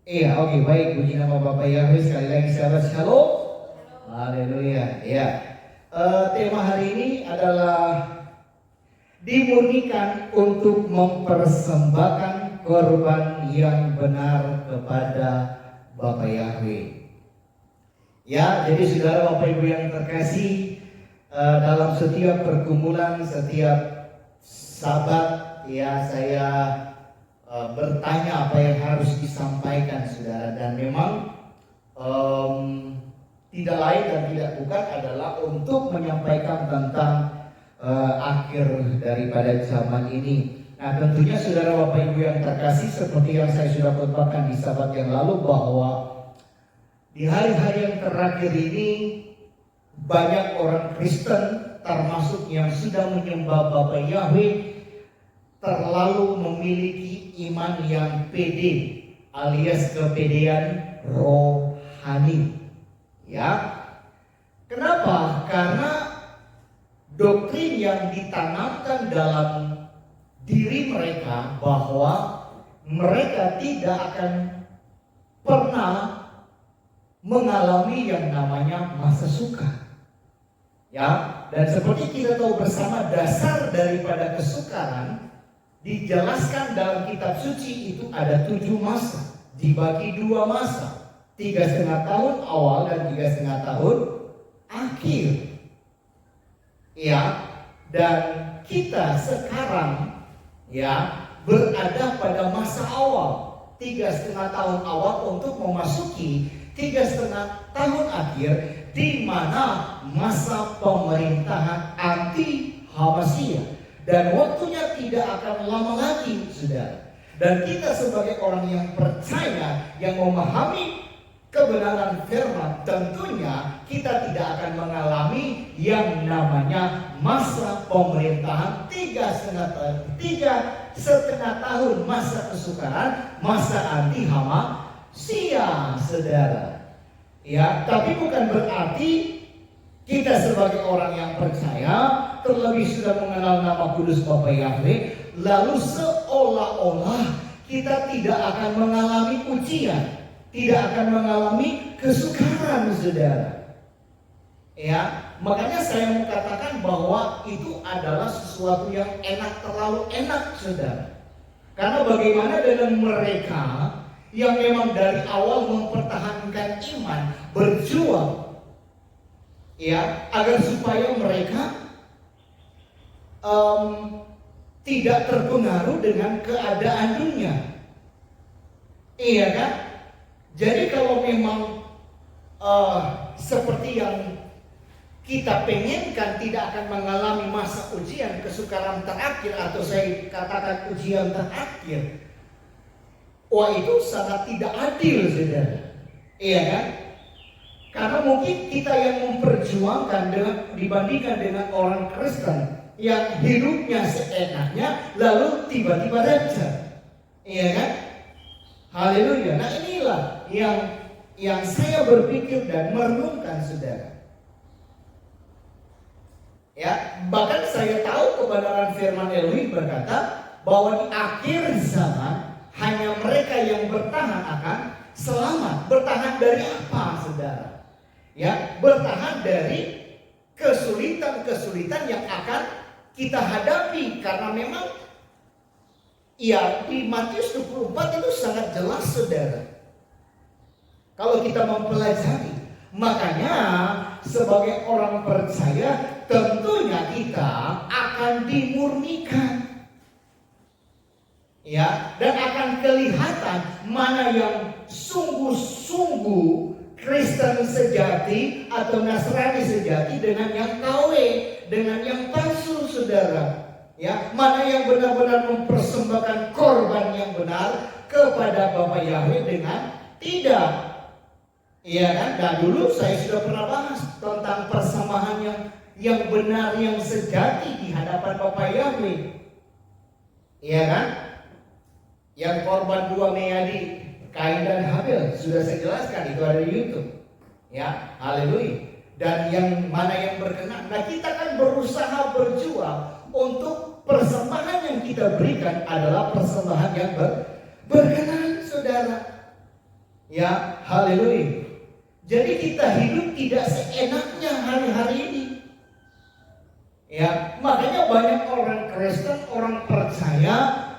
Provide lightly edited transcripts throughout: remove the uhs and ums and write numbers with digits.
Iya, oke, baik. Puji nama Bapak Yahweh. Sekali lagi sahabat shalom. Haleluya. Ya. Tema hari ini adalah dimurnikan untuk mempersembahkan korban yang benar kepada Bapak Yahweh. Ya, jadi saudara Bapak Ibu yang terkasih, dalam setiap pergumulan, setiap sabat, ya saya bertanya apa yang harus disampaikan saudara, dan memang tidak lain dan tidak bukan adalah untuk menyampaikan tentang akhir daripada zaman ini. Nah, tentunya saudara Bapak Ibu yang terkasih, seperti yang saya sudah khotbahkan di sabat yang lalu, bahwa di hari-hari yang terakhir ini banyak orang Kristen termasuk yang sudah menyembah Bapak Yahweh terlalu memiliki iman yang pede alias kepedean rohani. Ya. Kenapa? Karena doktrin yang ditanamkan dalam diri mereka bahwa mereka tidak akan pernah mengalami yang namanya masa suka. Ya, dan seperti kita tahu bersama, dasar daripada kesukaran dijelaskan dalam kitab suci itu ada 7 masa, dibagi 2 masa, 3,5 tahun awal dan 3,5 tahun akhir. Ya, dan kita sekarang ya berada pada masa awal, 3,5 tahun awal untuk memasuki 3,5 tahun akhir, di mana masa pemerintahan anti Hamasiyah, dan waktunya tidak akan lama lagi, saudara. Dan kita sebagai orang yang percaya, yang memahami kebenaran firman, tentunya kita tidak akan mengalami yang namanya masa pemerintahan 3,5 tahun masa kesukaran, masa anti Hamasiyah, saudara. Ya, tapi bukan berarti kita sebagai orang yang percaya, terlebih sudah mengenal nama kudus Bapak Yahweh, lalu seolah-olah kita tidak akan mengalami ujian, tidak akan mengalami kesukaran, saudara. Ya, makanya saya mau katakan bahwa itu adalah sesuatu yang enak, terlalu enak, saudara. Karena bagaimana dengan mereka yang memang dari awal mempertahankan iman, berjuang, ya, agar supaya mereka tidak terpengaruh dengan keadaan dunia. Iya kan? Jadi kalau memang seperti yang kita pengenkan, tidak akan mengalami masa ujian, kesukaran terakhir, atau saya katakan ujian terakhir, wah, itu sangat tidak adil, saudara. Iya kan? Karena mungkin kita yang memperjuangkan dibandingkan dengan orang Kristen yang hidupnya seenaknya, lalu tiba-tiba raja. Iya kan? Haleluya. Nah, inilah yang saya berpikir dan merenungkan, saudara. Ya, bahkan saya tahu kebenaran firman Elohim berkata bahwa di akhir zaman hanya mereka yang bertahan akan selamat. Bertahan dari apa, saudara? Ya, bertahan dari kesulitan-kesulitan yang akan kita hadapi. Karena memang ya di Matius 24 itu sangat jelas, saudara. Kalau kita mempelajari, makanya sebagai orang percaya tentunya kita akan dimurnikan. Ya, dan akan kelihatan mana yang sungguh-sungguh Kristen sejati atau Nasrani sejati dengan yang KW, dengan yang palsu, saudara. Ya, mana yang benar-benar mempersembahkan korban yang benar kepada Bapak Yahweh dengan tidak. Iya kan? Nah, dulu saya sudah pernah bahas tentang persembahan yang benar, yang sejati di hadapan Bapak Yahweh. Iya kan? Yang korban 2 meadi, Kain dan Habel, sudah saya jelaskan, itu ada di YouTube. Ya, haleluya. Dan yang mana yang berkenan. Nah, kita kan berusaha berjuang untuk persembahan yang kita berikan adalah persembahan yang berkenan, saudara. Ya, haleluya. Jadi kita hidup tidak seenaknya hari-hari ini. Ya, makanya banyak orang Kristen, orang percaya,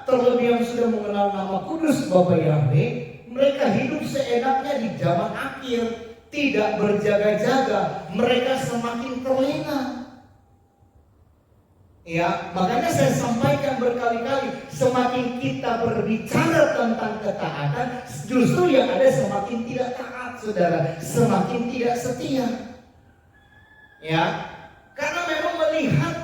terlebih yang sudah mengenal nama kudus Bapa Yahweh, mereka hidup seenaknya di zaman akhir, tidak berjaga-jaga, mereka semakin terlena. Ya, makanya saya sampaikan berkali-kali, semakin kita berbicara tentang ketaatan, justru yang ada semakin tidak taat, saudara, semakin tidak setia. Ya, karena memang melihat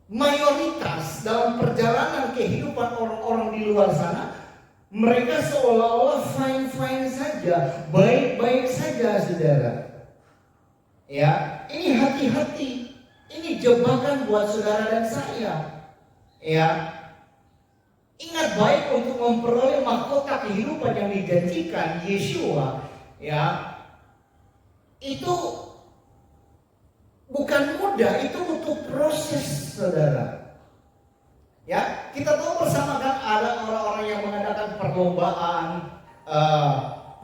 mayoritas dalam perjalanan kehidupan orang-orang di luar sana, mereka seolah-olah fine-fine saja, baik-baik saja, saudara. Ya, ini hati-hati. Ini jebakan buat saudara dan saya. Ya, ingat baik untuk memperoleh mahkota kehidupan yang dijanjikan Yeshua. Ya, itu bukan mudah, itu butuh proses, saudara. Ya, kita tahu bersama kan ada orang-orang yang mengadakan perlombaan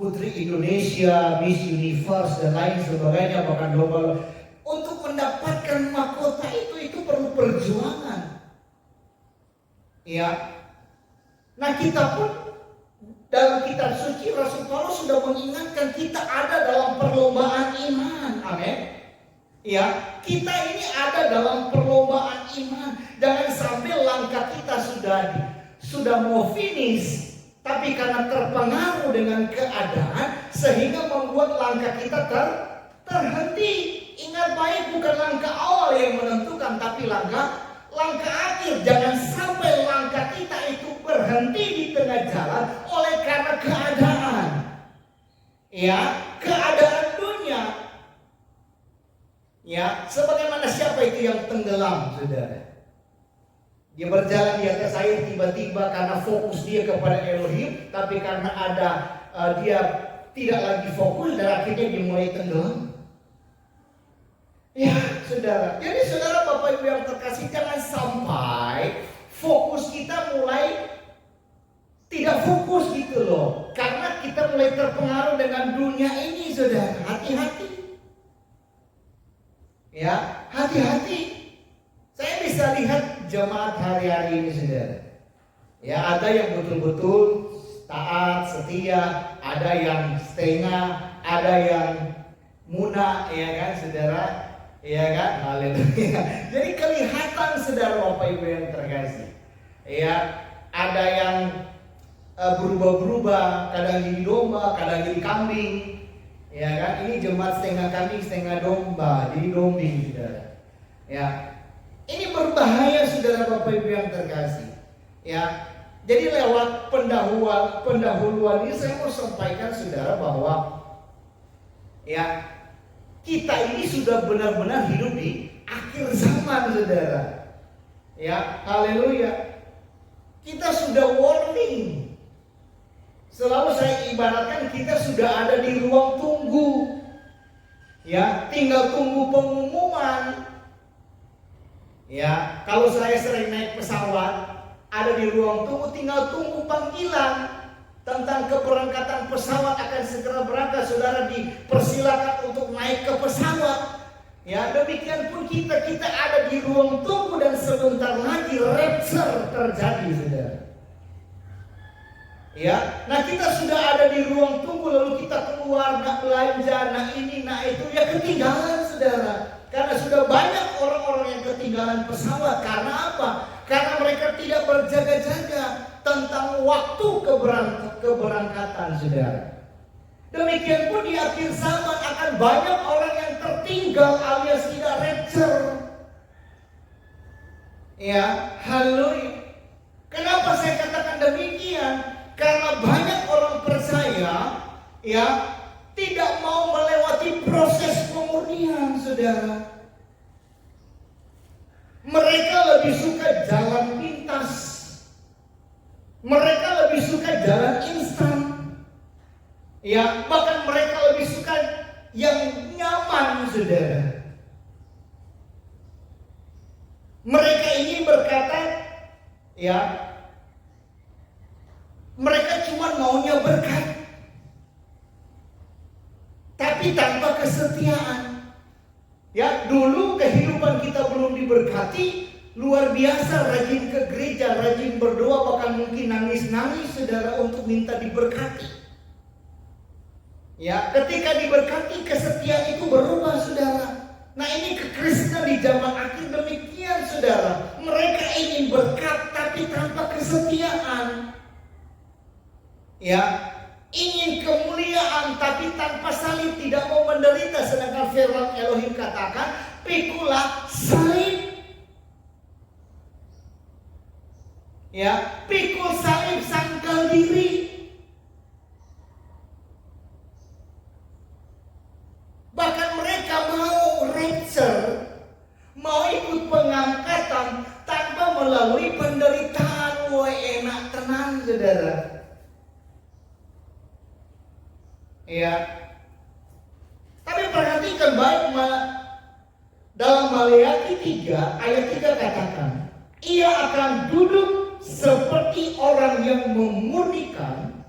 Putri Indonesia, Miss Universe dan lain sebagainya, bahkan global. Untuk mendapatkan mahkota itu perlu perjuangan. Ya. Nah, kita pun dalam kitab suci Rasul Paulus sudah mengingatkan kita ada dalam perlombaan iman. Amin. Ya, kita ini ada dalam perlombaan iman. Jangan sampai langkah kita sudah mau finish, tapi karena terpengaruh dengan keadaan sehingga membuat langkah kita terhenti. Ingat baik, bukan langkah awal yang menentukan, tapi langkah akhir. Jangan sampai langkah kita itu berhenti di tengah jalan oleh karena keadaan. Ya, keadaan dunia. Ya, sebagaimana siapa itu yang tenggelam, saudara? Dia berjalan di atas air, tiba-tiba karena fokus dia kepada Elohim, tapi karena ada dia tidak lagi fokus dan akhirnya dia mulai tenggelam. Ya, saudara. Jadi saudara, Bapak Ibu yang terkasih, jangan sampai fokus kita mulai tidak fokus gitu loh. Karena kita mulai terpengaruh dengan dunia ini, saudara. Hati-hati. Ya, hati-hati. Saya bisa lihat jemaat hari-hari ini, saudara. Ya, ada yang betul-betul taat, setia, ada yang setengah, ada yang munah, ya kan, saudara. Iya kan? Haleluya. Jadi kelihatan, saudara Bapak Ibu yang terkasih. Ya, ada yang berubah-berubah, kadang jadi domba, kadang jadi kambing. Ya kan? Ini jemaat setengah kambing, setengah domba, jadi dombing, saudara. Ya. Ini berbahaya, saudara Bapak Ibu yang terkasih. Ya. Jadi lewat pendahuluan ini saya mau sampaikan, saudara, bahwa ya, kita ini sudah benar-benar hidup di akhir zaman, saudara. Ya, haleluya. Kita sudah warning. Selalu saya ibaratkan kita sudah ada di ruang tunggu. Ya, tinggal tunggu pengumuman. Ya, kalau saya sering naik pesawat, ada di ruang tunggu, tinggal tunggu panggilan tentang keberangkatan pesawat akan segera berangkat, saudara dipersilakan untuk naik ke pesawat. Ya, demikian pun kita ada di ruang tunggu dan sebentar lagi rapture terjadi, saudara. Ya, nah kita sudah ada di ruang tunggu, lalu kita keluar, nak belanja, nak ini, nak itu, ya ketinggalan, saudara. Karena sudah banyak orang-orang yang ketinggalan pesawat. Karena apa? Karena mereka tidak berjaga-jaga tentang waktu keberangkatan, saudara. Demikian pun di akhir zaman akan banyak orang yang tertinggal alias tidak rapture. Ya, haleluya. Kenapa saya katakan demikian? Karena banyak orang percaya, ya, tidak mau melewati proses pemurnian, saudara. Mereka lebih suka jalan pintas. Mereka lebih suka jalan instan. Ya, bahkan mereka lebih suka yang nyaman, saudara. Mereka ingin berkata, ya, mereka cuma maunya berkat. tapi tanpa kesetiaan. Ya, dulu kehidupan kita belum diberkati, luar biasa rajin ke gereja, rajin berdoa, bahkan mungkin nangis-nangis saudara untuk minta diberkati. Ya, ketika diberkati kesetiaan itu berubah saudara. Nah, ini kekristenan di zaman akhir demikian saudara. Mereka ingin berkat tapi tanpa kesetiaan. Ya, ingin kemuliaan tapi tanpa salib, tidak mau menderita. Sedangkan firman Elohim katakan, pikulah salib. Ya, pikul salib, sangkal diri. Bahkan mereka mau rapture, mau ikut pengangkatan tanpa melalui penderitaan. Wah, enak tenang saudara. Ya. Tapi perhatikan baik, dalam Maleakhi 3 ayat 3 katakan, ia akan duduk seperti orang yang memurnikan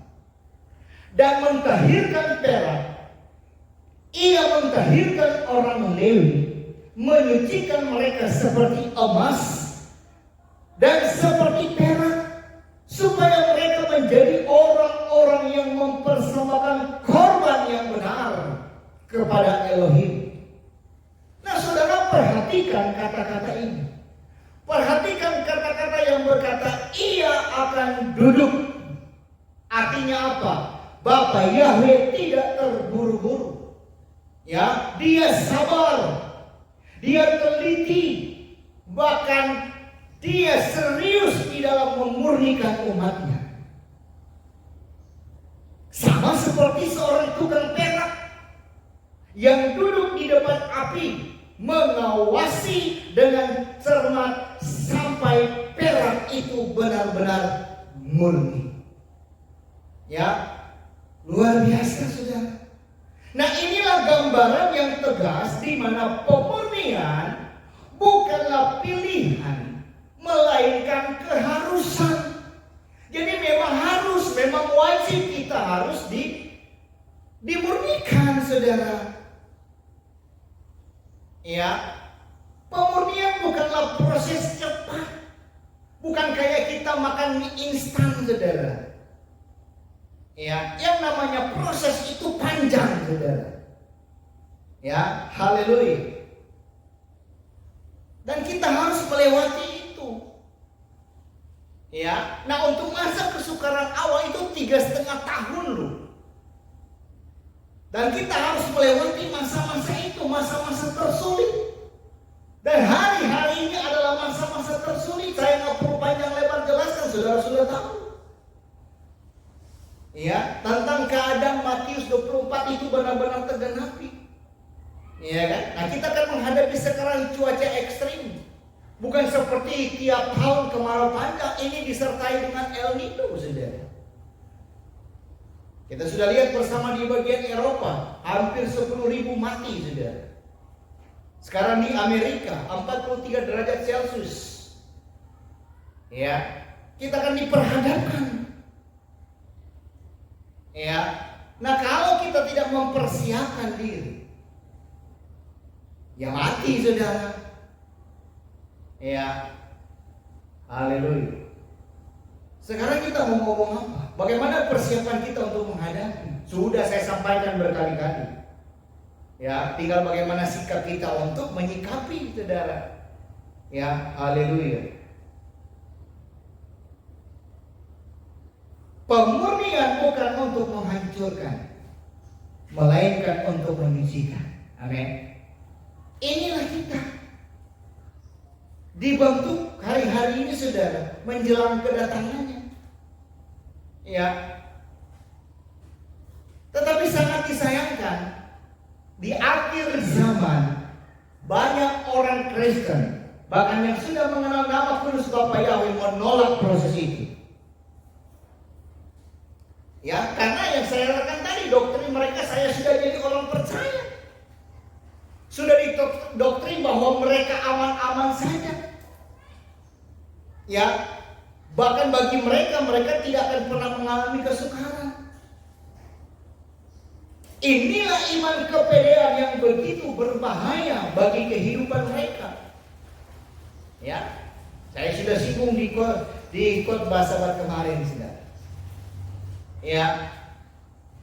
dan mentahirkan perak. Ia mentahirkan orang Lewi, menyucikan mereka seperti emas dan seperti perak, supaya mereka menjadi orang-orang yang mempersembahkan korban yang benar kepada Elohim. Nah, saudara, perhatikan kata-kata ini. Perhatikan kata-kata yang berkata ia akan duduk. Artinya apa? Bapa Yahweh tidak terburu-buru. Ya, dia sabar, dia teliti, bahkan dia serius di dalam memurnikan umatnya. Sama seperti seorang tukang perak yang duduk di depan api, mengawasi dengan cermat sampai perak itu benar-benar murni. Ya, luar biasa saudara. Nah, inilah gambaran yang tegas di mana pemurnian bukanlah pilihan, melainkan keharusan. Jadi memang wajib kita harus dimurnikan saudara. Ya, pemurnian bukanlah proses cepat, bukan kayak kita makan mie instan saudara. Ya, yang namanya proses itu panjang saudara. Ya, haleluya. Dan kita harus melewati itu. Ya, nah untuk masa kesukaran awal itu 3,5 tahun loh. Dan kita harus melewati masa-masa itu, masa-masa tersulit. Dan hari-hari ini adalah masa-masa tersulit. Saya nggak perlu panjang lebar jelaskan, saudara sudah tahu. Ya, tentang keadaan Matius 24 itu benar-benar tergenapi. Ya kan? Nah, kita akan menghadapi sekarang cuaca ekstrim. Bukan seperti tiap tahun kemarau panjang, ini disertai dengan El Nino, saudara. Kita sudah lihat bersama di bagian Eropa, hampir 10.000 mati, saudara. Sekarang di Amerika 43 derajat Celcius. Ya, kita akan diperhadapkan. Ya, nah kalau kita tidak mempersiapkan diri, ya mati saudara. Ya, haleluya. Sekarang kita mau ngomong apa? Bagaimana persiapan kita untuk menghadapi? Sudah saya sampaikan berkali-kali. Ya, tinggal bagaimana sikap kita untuk menyikapi saudara. Ya, haleluya. Pemurnian bukan untuk menghancurkan, melainkan untuk menyucikan. Amin. Inilah kita dibentuk hari-hari ini saudara, menjelang kedatangannya. Ya. Tetapi sangat disayangkan, di akhir zaman banyak orang Kristen, bahkan yang sudah mengenal nama kudus Bapa Yahweh, menolak proses itu. Ya, karena yang saya katakan tadi, doktrin mereka saya sudah jadi orang percaya. Sudah didoktrin bahwa mereka aman-aman saja. Ya, bahkan bagi mereka tidak akan pernah mengalami kesukaran. Inilah iman kepedean yang begitu berbahaya bagi kehidupan mereka. Ya, saya sudah singgung di khotbah sahabat kemarin, saudara. Ya,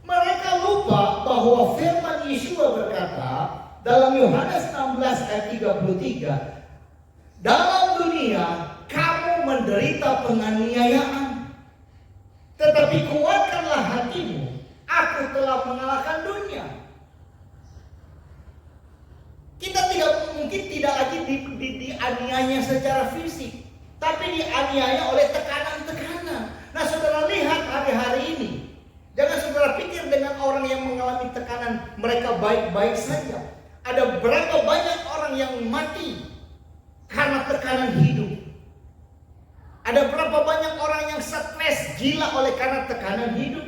mereka lupa bahwa firman Yesus berkata dalam Yohanes 16 ayat 33, dalam dunia kamu menderita penganiayaan, tetapi kuatkanlah hatimu, aku telah mengalahkan dunia. Kita tidak lagi dianiaya secara fisik, tapi dianiaya oleh tekanan-tekanan. Nah, saudara lihat hari-hari ini, jangan saudara pikir dengan orang yang mengalami tekanan mereka baik-baik saja. Ada berapa banyak orang yang mati karena tekanan hidup. Ada berapa banyak orang yang stres gila oleh karena tekanan hidup.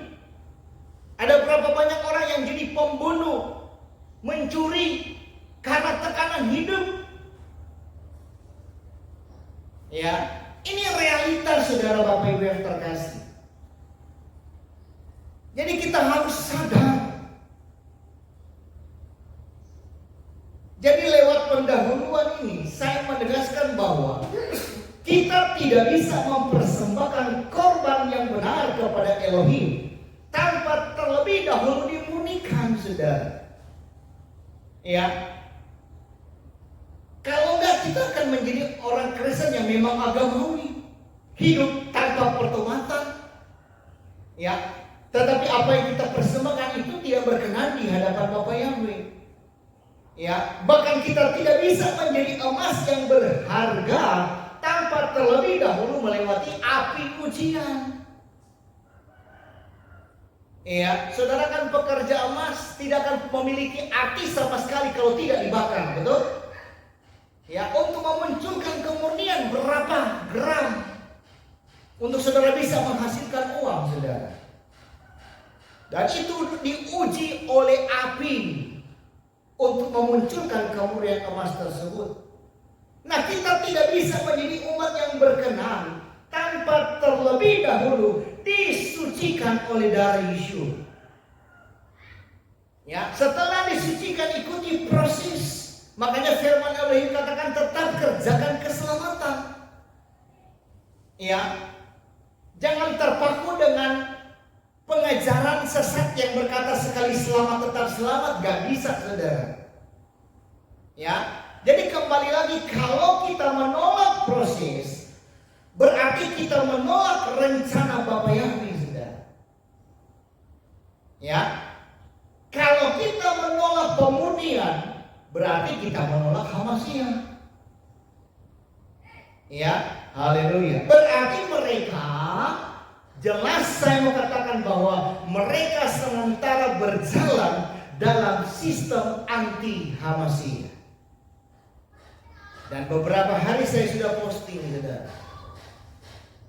Ada berapa banyak orang yang jadi pembunuh, mencuri karena tekanan hidup. Ya, ini realitas saudara Bapak Ibu yang terkasih. Jadi kita harus sadar. Jadi lewat pendahuluan ini saya menegaskan bahwa kita tidak bisa mempersembahkan korban yang benar kepada Elohim tanpa terlebih dahulu dimurnikan, saudara. Ya, kalau enggak kita akan menjadi orang Kristen yang memang agamawi, hidup tanpa pertobatan. Ya, tetapi apa yang kita persembahkan itu tidak berkenan di hadapan Bapa Yahweh. Ya, bahkan kita tidak bisa menjadi emas yang berharga tanpa terlebih dahulu melewati api ujian. Ya, saudara kan pekerja emas tidak akan memiliki arti sama sekali kalau tidak dibakar, betul? Ya, untuk memunculkan kemurnian berapa gram untuk saudara bisa menghasilkan uang, saudara. Dan itu diuji oleh api untuk memunculkan kemurnian emas tersebut. Nah, kita tidak bisa menjadi umat yang berkenan tanpa terlebih dahulu disucikan oleh darah Yesus. Ya, setelah disucikan ikuti proses. Makanya firman Elohim katakan tetap kerjakan keselamatan. Ya, jangan terpaku dengan pengajaran sesat yang berkata sekali selamat tetap selamat. Gak bisa, saudara. Ya, jadi kembali lagi, kalau kita menolak proses, berarti kita menolak rencana Bapa Yahweh, saudara. Ya, kalau kita menolak pemurnian, berarti kita menolak Hamasiah. Ya, haleluya. Berarti mereka, jelas saya mau katakan bahwa mereka sementara berjalan dalam sistem anti Hamasiah. Dan beberapa hari saya sudah posting, saudara.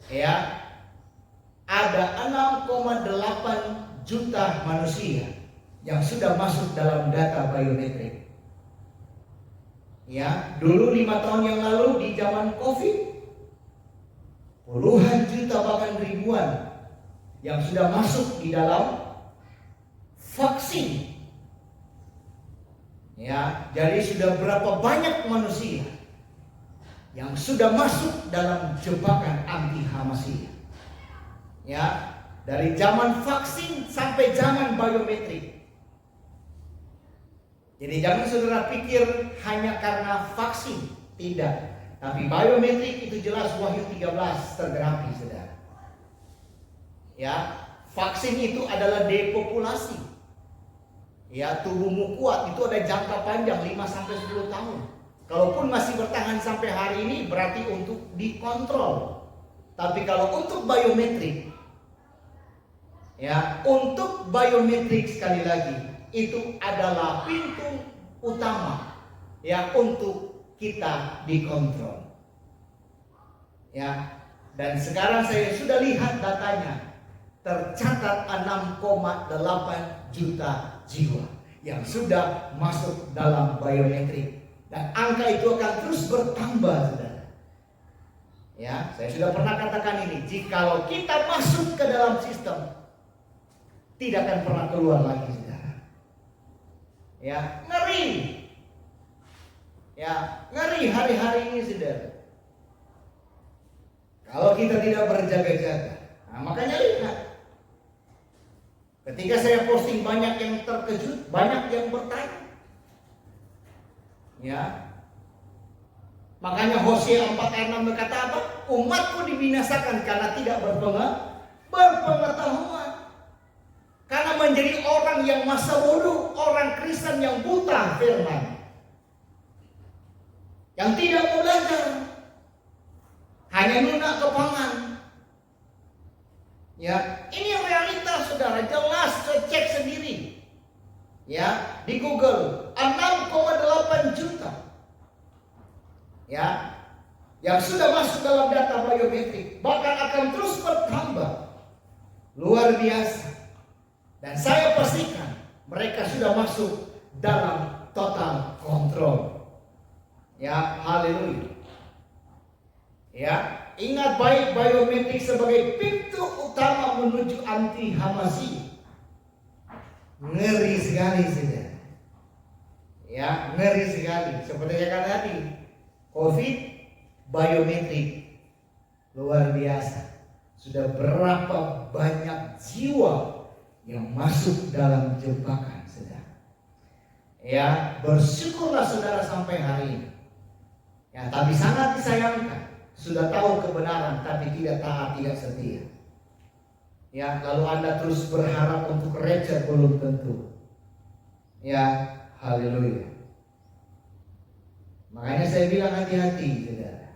Ya, ada 6,8 juta manusia yang sudah masuk dalam data biometrik. Ya, dulu 5 tahun yang lalu di zaman COVID, puluhan juta bahkan ribuan yang sudah masuk di dalam vaksin. Ya, jadi sudah berapa banyak manusia yang sudah masuk dalam jebakan anti Hamasiah. Ya, dari zaman vaksin sampai zaman biometrik. Jadi jangan saudara pikir hanya karena vaksin, tidak. Tapi biometrik itu jelas Wahyu 13 tergenapi, saudara. Ya, vaksin itu adalah depopulasi. Ya, tubuhmu kuat itu ada jangka panjang 5 sampai 10 tahun. Kalaupun masih bertahan sampai hari ini berarti untuk dikontrol. Tapi kalau untuk biometrik, ya, untuk biometrik sekali lagi itu adalah pintu utama ya untuk kita dikontrol. Ya, dan sekarang saya sudah lihat datanya, tercatat 6,8 juta jiwa yang sudah masuk dalam biometrik. Dan angka itu akan terus bertambah, saudara. Ya, saya sudah pernah katakan ini, jikalau kita masuk ke dalam sistem, tidak akan pernah keluar lagi, saudara. Ya, ngeri. Ya, ngeri hari-hari ini, saudara. Kalau kita tidak berjaga-jaga. Nah, makanya lihat. Ketika saya posting, banyak yang terkejut, banyak yang bertanya. Ya. Makanya Hosea 4:6 berkata apa? Umatku dibinasakan karena tidak berpengetahuan. Karena menjadi orang yang masa bodoh, orang Kristen yang buta firman. Yang tidak mau belajar. Hanya lunak kepangan. Ya, ini realitas, saudara. Jelas, cek sendiri. Ya, di Google 6,8 juta. Ya, yang sudah masuk dalam data biometrik, bahkan akan terus bertambah. Luar biasa. Dan saya pastikan mereka sudah masuk dalam total kontrol. Ya, haleluya. Ya, ingat baik biometrik sebagai pintu utama menuju anti Hamasi. Ngeri sekali, saudara. Ya, ngeri sekali. Seperti yang kata tadi, COVID, biometrik, luar biasa. Sudah berapa banyak jiwa yang masuk dalam jebakan, saudara. Ya, bersyukurlah saudara sampai hari ini. Ya, tapi sangat disayangkan. Sudah tahu kebenaran tapi tidak taat, tidak setia. Ya, lalu Anda terus berharap untuk rapture, belum tentu. Ya, haleluya. Makanya saya bilang hati-hati, saudara.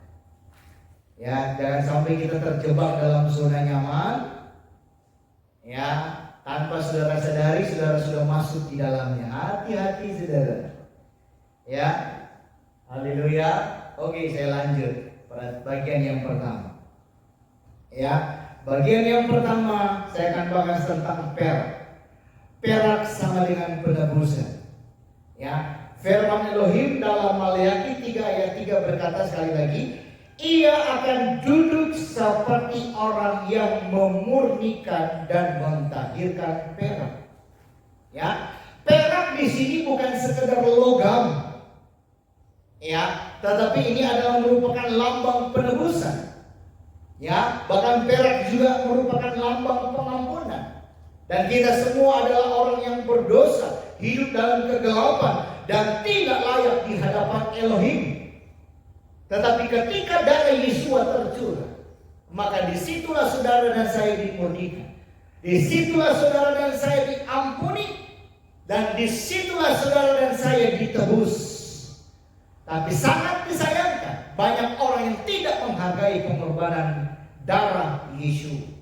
Ya, jangan sampai kita terjebak dalam zona nyaman. Ya, tanpa saudara sadari, saudara sudah masuk di dalamnya. Hati-hati, saudara. Ya, haleluya. Oke, saya lanjut. Bagian yang pertama. Ya, bagian yang pertama saya akan bahas tentang perak. Perak sama dengan penebusan. Ya, firman Elohim dalam Maleakhi 3 ayat 3 berkata sekali lagi, ia akan duduk seperti orang yang memurnikan dan mentahirkan perak. Ya, perak di sini bukan sekedar logam. Ya, tetapi ini adalah merupakan lambang penebusan. Ya, bahkan perak juga merupakan lambang pengampunan. Dan kita semua adalah orang yang berdosa, hidup dalam kegelapan dan tidak layak di hadapan Elohim. Tetapi ketika darah Yesua tercurah, maka disitulah saudara dan saya dimurnikan. Disitulah saudara dan saya diampuni. Dan disitulah saudara dan saya ditebus. Tapi sangat disayangkan, banyak orang yang tidak menghargai pengorbanan darah Yesus.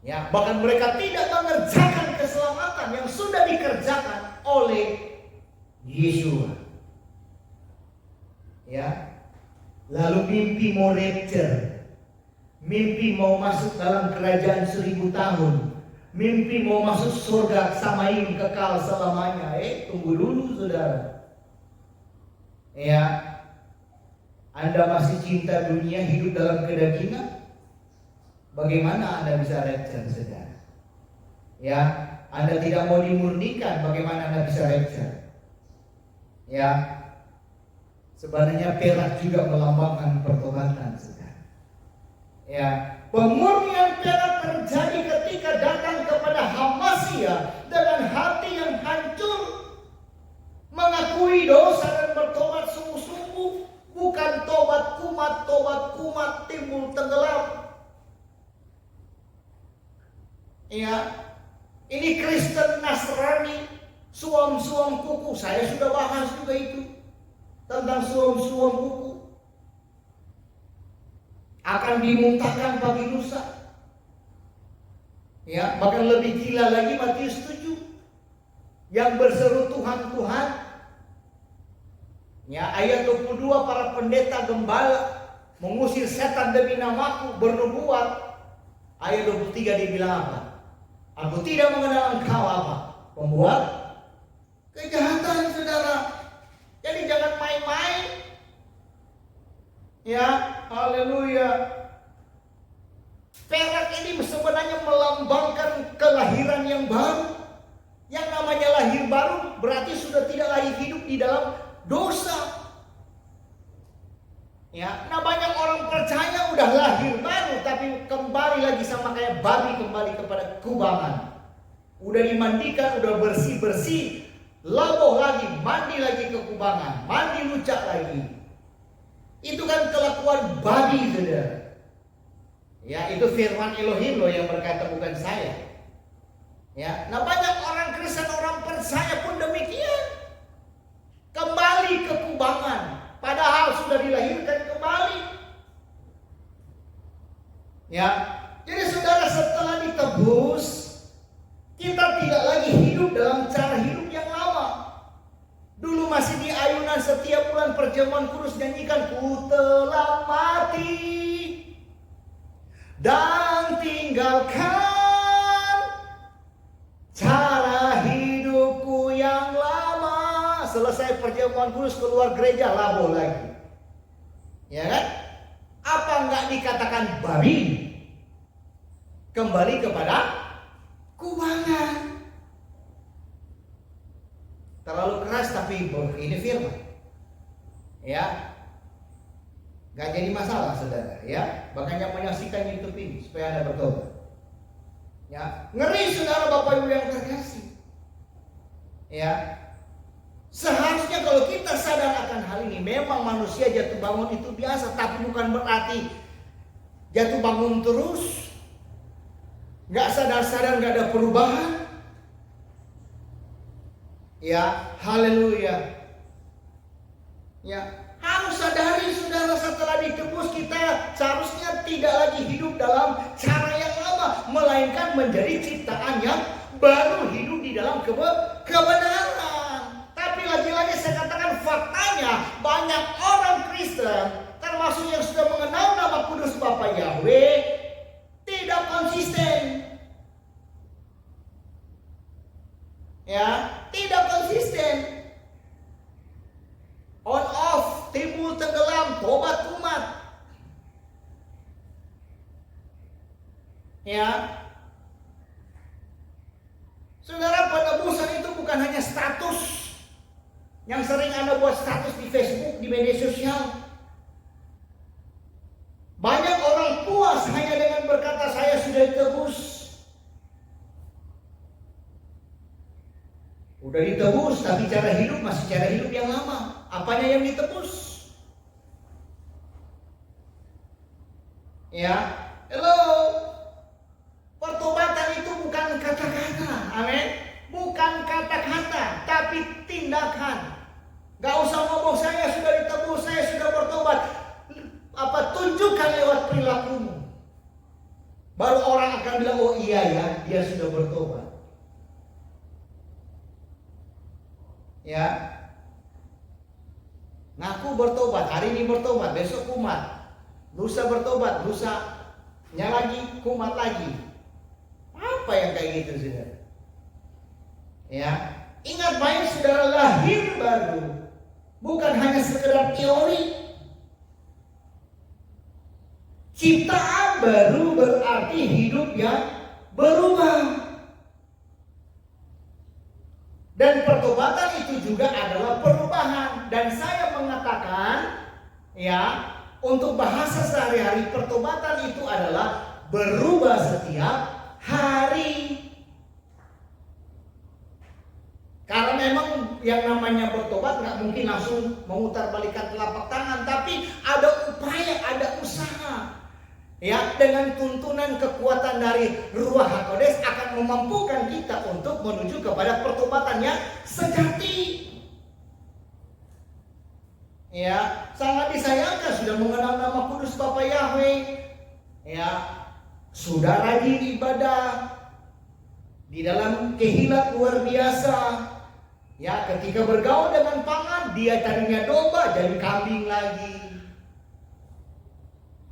Ya, bahkan mereka tidak mengerjakan keselamatan yang sudah dikerjakan oleh Yesus. Ya, lalu mimpi mau rapture, mimpi mau masuk dalam kerajaan 1000 tahun, mimpi mau masuk surga samain kekal selamanya. Tunggu dulu, saudara. Ya, Anda masih cinta dunia, hidup dalam kedagingan? Bagaimana Anda bisa rapture, saudara? Ya, Anda tidak mau dimurnikan, bagaimana Anda bisa rapture? Ya, sebenarnya perak juga melambangkan pertobatan, saudara. Ya, pemurnian perak terjadi ketika datang kepada Hamasia dengan hati yang hancur, mengakui dosa dan bertobat sungguh-sungguh, bukan tobat kumat timbul tenggelam. Ya, ini Kristen Nasrani, suam-suam kuku. Saya sudah bahas juga itu tentang suam-suam kuku. Akan dimuntahkan pagi lusa. Ya, bahkan lebih gila lagi Matius 7 yang berseru Tuhan, Tuhan. Ya, ayat 22, para pendeta gembala mengusir setan demi namaku, bernubuat. Ayat 23 dia bilang apa? Aku tidak mengenal engkau apa? Pembuat kejahatan, saudara. Jadi jangan main-main. Ya, haleluya. Perak ini sebenarnya melambangkan kelahiran yang baru. Yang namanya lahir baru berarti hidup di dalam dosa. Ya, nah banyak orang percaya udah lahir baru tapi kembali lagi sama kayak babi kembali kepada kubangan. Udah dimandikan, udah bersih-bersih, laboh lagi, mandi lagi ke kubangan, mandi lucak lagi. Itu kan kelakuan babi, saudara. Ya, itu firman Elohim loh yang berkata, bukan saya. Ya, nah banyak orang Kristen, orang percaya pun demikian. Kembali ke kubangan. Padahal sudah dilahirkan kembali. Ya, jadi saudara, setelah ditebus, kita tidak lagi hidup dalam cara hidup yang lama. Dulu masih di ayunan setiap bulan perjamuan kudus nyanyikan, ku telah mati dan tinggalkan cara hidupku yang lama. Selesai perjamuan kudus keluar gereja labo lagi. Ya kan? Apa enggak dikatakan babi? Kembali kepada kubangan. Terlalu keras tapi ini firman. Ya. Gak jadi masalah, saudara. Ya. Makanya menyaksikan YouTube ini supaya Anda bertobat. Ya. Ngeri, saudara, Bapak Ibu yang terkasih. Ya. Seharusnya kalau kita sadar akan hal ini, memang manusia jatuh bangun itu biasa, tapi bukan berarti jatuh bangun terus, nggak sadar-sadar, nggak ada perubahan. Ya, haleluya. Ya, harus sadari, saudara, setelah ditebus kita seharusnya tidak lagi hidup dalam cara yang lama, melainkan menjadi ciptaan yang baru, hidup di dalam kebenaran. Tapi lagi-lagi saya katakan faktanya, banyak orang Kristen, termasuk yang sudah mengenal nama kudus Bapa Yahweh, tidak konsisten. Ya, tidak konsisten. On off, timbul tenggelam, tobat umat. Ya. Saudara, penebusan itu bukan hanya status yang sering Anda buat status di Facebook, di media sosial. Banyak orang puas hanya dengan berkata saya sudah ditebus. Udah ditebus tapi cara hidup masih cara hidup yang lama. Apanya yang ditebus? Ya, hello. Pertobatan itu bukan kata-kata, amin. Bukan kata-kata, tapi tindakan. Gak usah ngomong saya sudah ditebus, saya sudah bertobat. Tunjukkan lewat perilakumu. Baru orang akan bilang, oh iya ya, dia sudah bertobat. Ya, ngaku bertobat, hari ini bertobat, besok kumat, lusa bertobat, lusanya lagi kumat lagi. Apa yang kayak gitu, saudara? Ya, ingat baik, saudara, lahir baru bukan hanya sekedar teori. Ciptaan baru berarti hidup yang berubah. Dan pertobatan itu juga adalah perubahan. Dan saya mengatakan, ya, untuk bahasa sehari-hari, pertobatan itu adalah berubah setiap hari. Karena memang yang namanya bertobat nggak mungkin langsung memutarbalikkan telapak tangan, tapi ada upaya, ada usaha. Ya, dengan tuntunan kekuatan dari Ruach HaKodes akan memampukan kita untuk menuju kepada pertobatan yang sejati. Ya, sangat disayangkan sudah mengenal nama kudus Bapa Yahweh. Ya, sudah rajin ibadah di dalam kehilat luar biasa. Ya, ketika bergaul dengan pangan, dia tadinya domba jadi kambing lagi.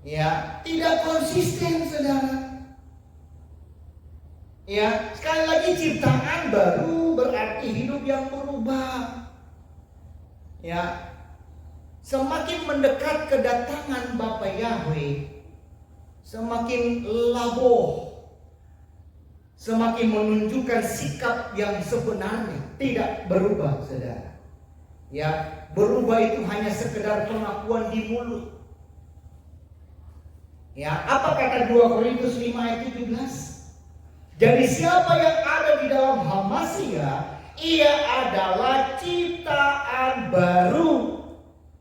Ya, tidak konsisten, saudara. Ya, sekali lagi ciptaan baru berarti hidup yang berubah. Ya, semakin mendekat kedatangan Bapa Yahweh, semakin laboh, semakin menunjukkan sikap yang sebenarnya, tidak berubah, saudara. Ya, berubah itu hanya sekedar pengakuan di mulut. Ya, apa kata 2 Korintus 5 ayat 17? Jadi siapa yang ada di dalam Hal-Masiyah, ia adalah ciptaan baru.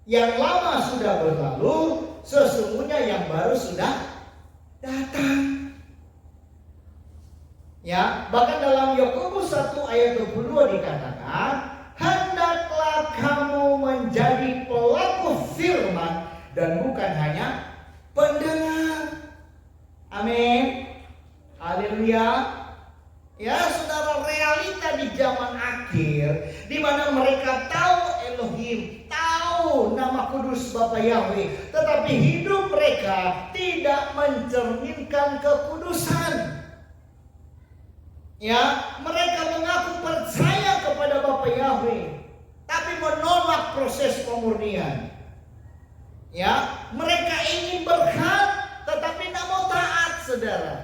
Yang lama sudah berlalu, sesungguhnya yang baru sudah datang. Ya, bahkan dalam Yakobus 1 ayat 22 dikatakan, hendaklah kamu menjadi pelaku firman dan bukan hanya pendengar. Amin. Haleluya. Ya, saudara, realita di zaman akhir di mana mereka tahu Elohim, tahu nama kudus Bapa Yahweh, tetapi hidup mereka tidak mencerminkan kekudusan. Ya, mereka mengaku percaya kepada Bapa Yahweh, tapi menolak proses pemurnian. Ya, mereka ingin berkat, tetapi tidak mau taat, saudara.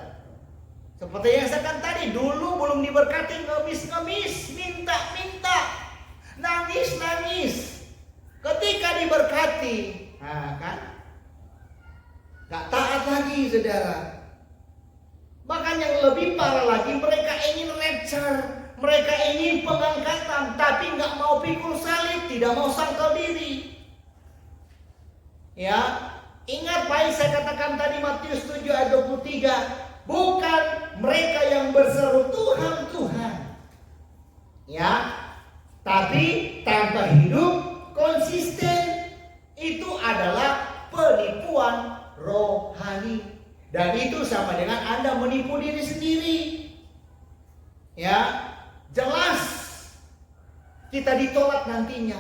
Seperti yang saya katakan tadi, dulu belum diberkati ngemis-ngemis, minta-minta, nangis-nangis. Ketika diberkati, nah kan, gak taat lagi, saudara. Bahkan yang lebih parah lagi, mereka ingin rapture, mereka ingin pengangkatan, tapi gak mau pikul salib, tidak mau sangkal diri. Ya, ingat Pak, saya katakan tadi Matius 7 ayat 23. Bukan mereka yang berseru Tuhan, Tuhan. Ya, tapi tanpa hidup konsisten, itu adalah penipuan rohani. Dan itu sama dengan Anda menipu diri sendiri. Ya, jelas kita ditolak nantinya.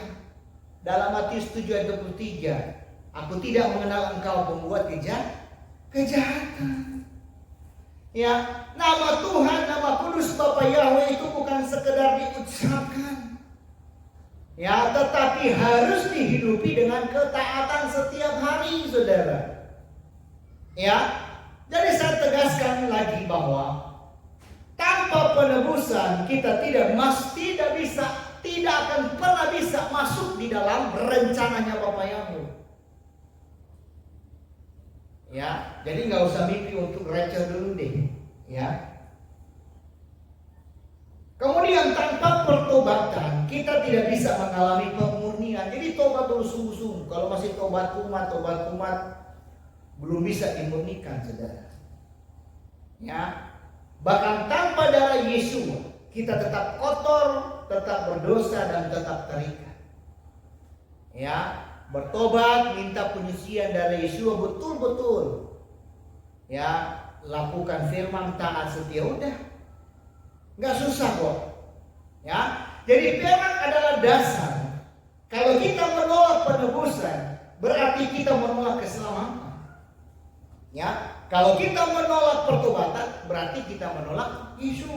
Dalam Matius 7 ayat 23. Aku tidak mengenal engkau pembuat kejahatan. Ya, nama Tuhan, nama kudus Bapa Yahweh itu bukan sekedar diucapkan. Ya, tetapi harus dihidupi dengan ketaatan setiap hari, saudara. Ya, jadi saya tegaskan lagi bahwa tanpa penebusan kita tidak akan pernah bisa masuk di dalam rencananya Bapa Yahweh. Ya, jadi nggak usah mimpi untuk receh dulu deh, ya. Kemudian tanpa pertobatan kita tidak bisa mengalami pemurnian. Jadi tobat dulu sungguh-sungguh. Kalau masih tobat kumat, belum bisa dimurnikan, saudara. Ya, bahkan tanpa darah Yesus kita tetap kotor, tetap berdosa dan tetap terikat. Ya. Bertobat, minta penyucian dari Yesus betul-betul. Ya, lakukan firman, taat setia, udah. Nggak susah kok. Ya, jadi firman adalah dasar. Kalau kita menolak penebusan, berarti kita menolak keselamatan. Ya, kalau kita menolak pertobatan, berarti kita menolak Yesus.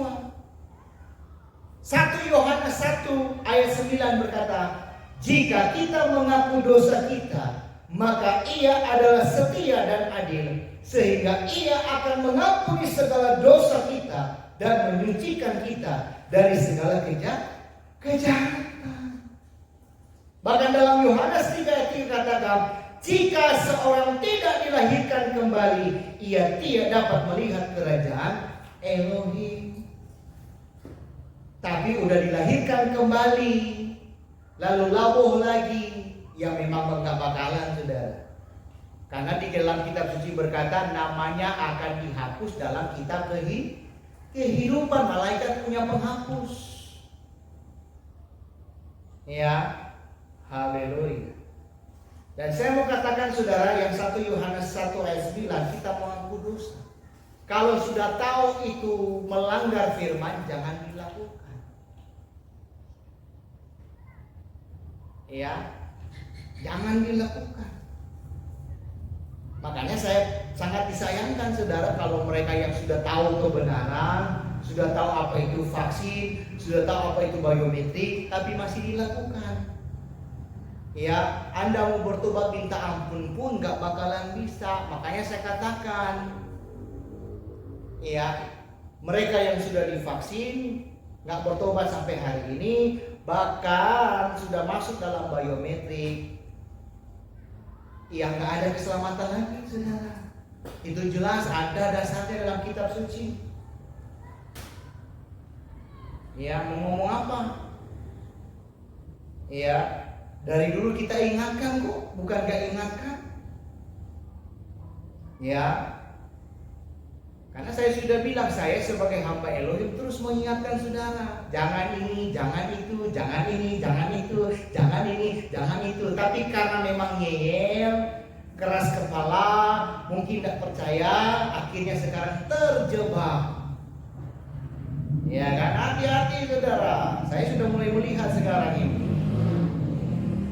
1 Yohanes 1 ayat 9 berkata, jika kita mengaku dosa kita, maka Ia adalah setia dan adil, sehingga Ia akan mengampuni segala dosa kita dan menyucikan kita dari segala kejahatan. Bahkan dalam Yohanes 3 ayat 3 katakan, jika seorang tidak dilahirkan kembali, ia tidak dapat melihat kerajaan Elohim. Tapi udah dilahirkan kembali, lalu labuh lagi, yang memang nggak bakalan, saudara. Karena di dalam kitab suci berkata namanya akan dihapus dalam kitab kehidupan. Malaikat punya penghapus. Ya, haleluya. Dan saya mau katakan, saudara, yang 1 Yohanes 1 ayat 9, kita mengaku dosa. Kalau sudah tahu itu melanggar firman, jangan dilakukan. Ya, jangan dilakukan. Makanya saya sangat disayangkan, saudara, kalau mereka yang sudah tahu kebenaran, sudah tahu apa itu vaksin, sudah tahu apa itu biometrik, tapi masih dilakukan. Ya, Anda mau bertobat minta ampun pun gak bakalan bisa. Makanya saya katakan, ya, mereka yang sudah divaksin, nggak bertobat sampai hari ini, bahkan sudah masuk dalam biometrik, ya nggak ada keselamatan lagi, saudara. Itu jelas ada dasarnya dalam kitab suci. Ya, mau ngomong apa? Ya, dari dulu kita ingatkan kok, bukan gak ingatkan. Ya, karena saya sudah bilang, saya sebagai hamba Elohim terus mengingatkan saudara, jangan ini, jangan itu, jangan ini, jangan itu, jangan ini, jangan itu. Tapi karena memang ngeyel, keras kepala, mungkin tidak percaya, akhirnya sekarang terjebak. Ya kan, hati-hati saudara. Saya sudah mulai melihat sekarang ini.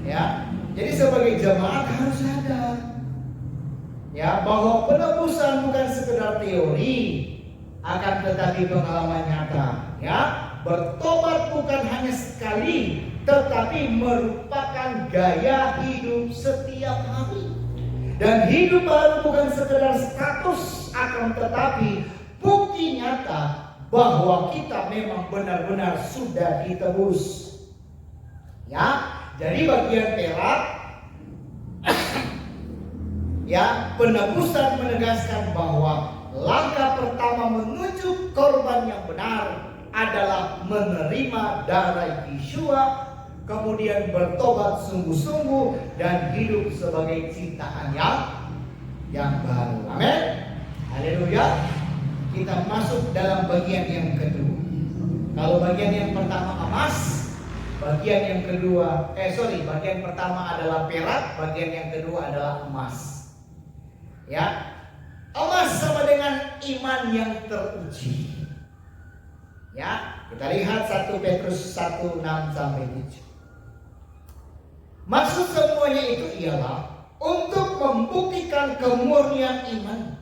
Ya, jadi sebagai jemaat harus sadar, ya, bahwa penebusan bukan sekedar teori, akan tetapi pengalaman nyata. Ya, bertobat bukan hanya sekali, tetapi merupakan gaya hidup setiap hari. Dan hidup baru bukan sekedar status, akan tetapi bukti nyata bahwa kita memang benar-benar sudah ditebus. Ya, jadi bagian perak, ya, penebusan menegaskan bahwa langkah pertama menuju korban yang benar adalah menerima darah Yeshua, kemudian bertobat sungguh-sungguh dan hidup sebagai ciptaan yang baru. Amin. Haleluya. Kita masuk dalam bagian yang kedua. Kalau bagian yang pertama emas, bagian yang kedua, bagian pertama adalah perak, bagian yang kedua adalah emas. Ya, emas sama dengan iman yang teruji. Ya, kita lihat 1 Petrus 1:6-7. Maksud semuanya itu ialah untuk membuktikan kemurnian iman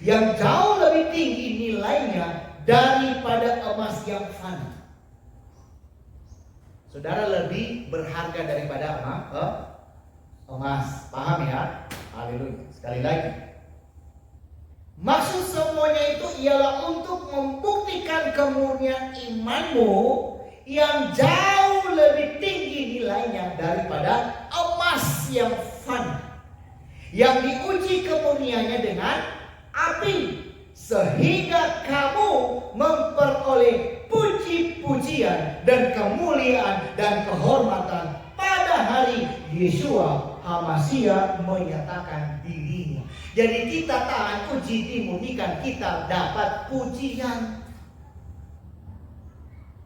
yang jauh lebih tinggi nilainya daripada emas yang fana. Saudara lebih berharga daripada emas. Paham ya? Haleluya. Sekali lagi, maksud semuanya itu ialah untuk membuktikan kemurnian imanmu yang jauh lebih tinggi nilainya daripada emas yang fana, yang diuji kemurniannya dengan api, sehingga kamu memperoleh puji-pujian dan kemuliaan dan kehormatan pada hari Yeshua HaMashiach menyatakan dirinya. Jadi kita tahan uji dimurnikan, kita dapat pujian.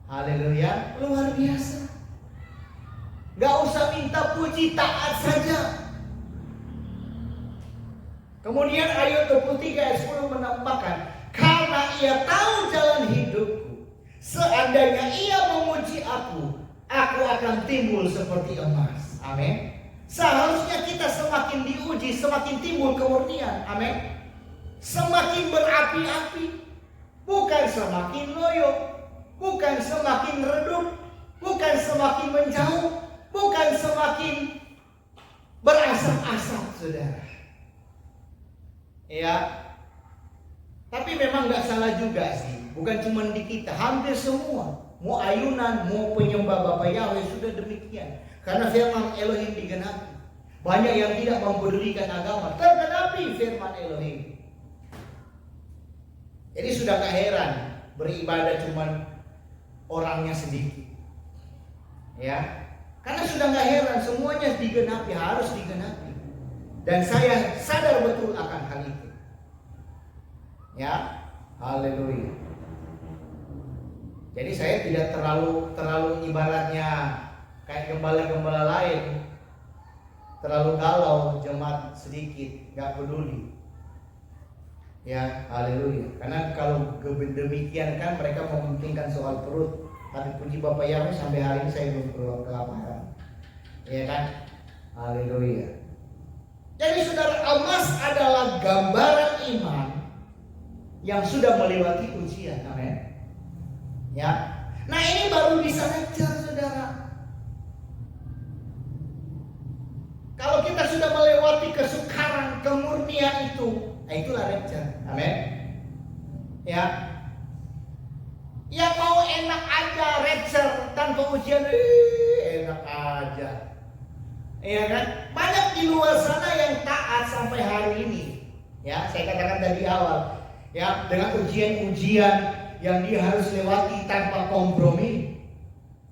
Haleluya, luar biasa. Gak usah minta puji, taat saja. Kemudian ayat 23 ayat 10 menambahkan, karena ia tahu jalan hidupku, seandainya ia memuji aku akan timbul seperti emas. Amin. Seharusnya kita semakin diuji, semakin timbul kemurnian. Amin. Semakin berapi-api, bukan semakin loyo, bukan semakin redup, bukan semakin menjauh, bukan semakin berasap-asap, saudara. Ya, tapi memang nggak salah juga sih. Bukan cuma di kita, hampir semua, mau ayunan, mau penyembah Bapa Yahweh sudah demikian. Karena firman Elohim digenapi. Banyak yang tidak mempedulikan agama, tergenapi firman Elohim. Jadi sudah gak heran beribadah cuma orangnya sedikit. Ya, karena sudah gak heran semuanya digenapi, harus digenapi. Dan saya sadar betul akan hal itu. Ya, haleluya. Jadi saya tidak terlalu ibaratnya kayak gembala-gembala lain, terlalu galau, jemaat sedikit, gak peduli. Ya, haleluya. Karena kalau demikian kan mereka mementingkan soal perut. Tapi puji Bapak Yahweh sampai hari ini saya belum keluar kelaparan. Ya kan? Haleluya. Jadi saudara, emas adalah gambaran iman yang sudah melewati ujian. Amin. Ya. Nah, ini baru bisa ngejar, saudara. Kalau kita sudah melewati kesukaran, kemurnian itu, nah itulah rapture. Amin. Ya. Yang mau enak tanpa ujian, enak aja. Iya kan? Banyak di luar sana yang taat sampai hari ini. Ya, saya katakan dari awal, ya, dengan ujian-ujian yang dia harus lewati tanpa kompromi.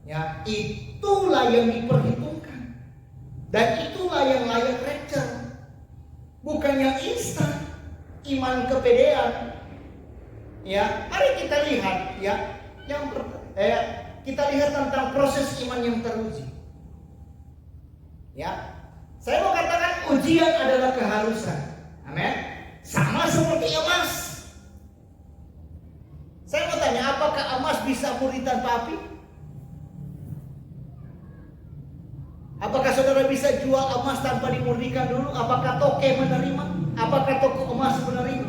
Ya, itulah yang diperhitungkan. Dan itulah yang layak receh. Bukan yang instan, iman kepedean. Ya, mari kita lihat ya, kita lihat tentang proses iman yang teruji. Ya, saya mau katakan ujian adalah keharusan. Amin. Sama seperti emas. Saya mau tanya, apakah emas bisa murni tanpa api? Apakah saudara bisa jual emas tanpa dimurnikan dulu? Apakah toke menerima? Apakah toko emas menerima?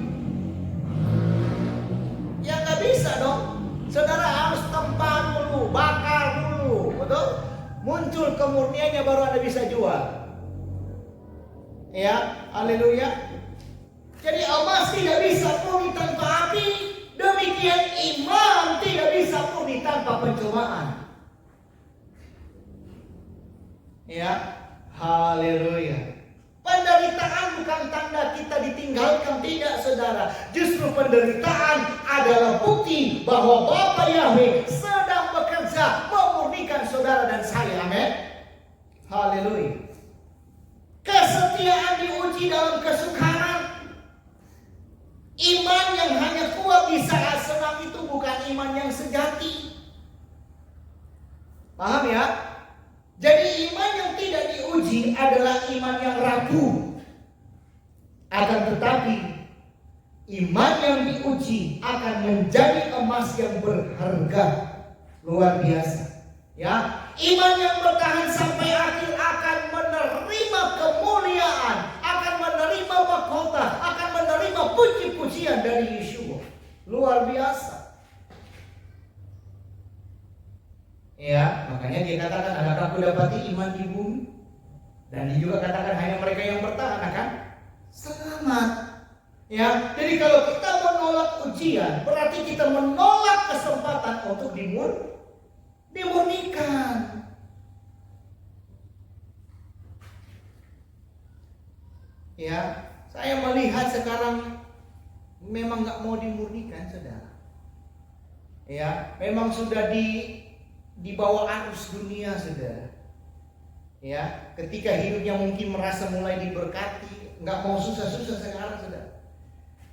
Ya nggak bisa dong. Saudara harus tempa dulu, bakar dulu, betul? Muncul kemurniannya baru Anda bisa jual. Ya, haleluya. Jadi emas tidak bisa murni tanpa api. Demikian iman tidak bisa murni tanpa pencobaan. Ya, haleluya. Penderitaan bukan tanda kita ditinggalkan, tidak saudara. Justru penderitaan adalah bukti bahwa Bapa Yahweh sedang bekerja memurnikan saudara dan saya. Amin. Haleluya. Kesetiaan diuji dalam kesukaran. Iman yang hanya kuat di saat senang itu bukan iman yang sejati. Paham ya? Jadi iman yang tidak diuji adalah iman yang ragu. Akan tetapi iman yang diuji akan menjadi emas yang berharga luar biasa. Ya, iman yang bertahan sampai akhir akan menerima kemuliaan, akan menerima mahkota, akan menerima puji-pujian dari Yeshua. Luar biasa. Ya, makanya dia katakan, adakah aku dapati iman di bumi? Dan dia juga katakan, hanya mereka yang bertahan akan selamat. Ya, jadi kalau kita menolak ujian, berarti kita menolak kesempatan untuk dimurnikan. Ya, saya melihat sekarang memang nggak mau dimurnikan, saudara. Ya, memang sudah di bawah arus dunia, saudara. Ya, ketika hidupnya mungkin merasa mulai diberkati, nggak mau susah-susah sekarang, saudara.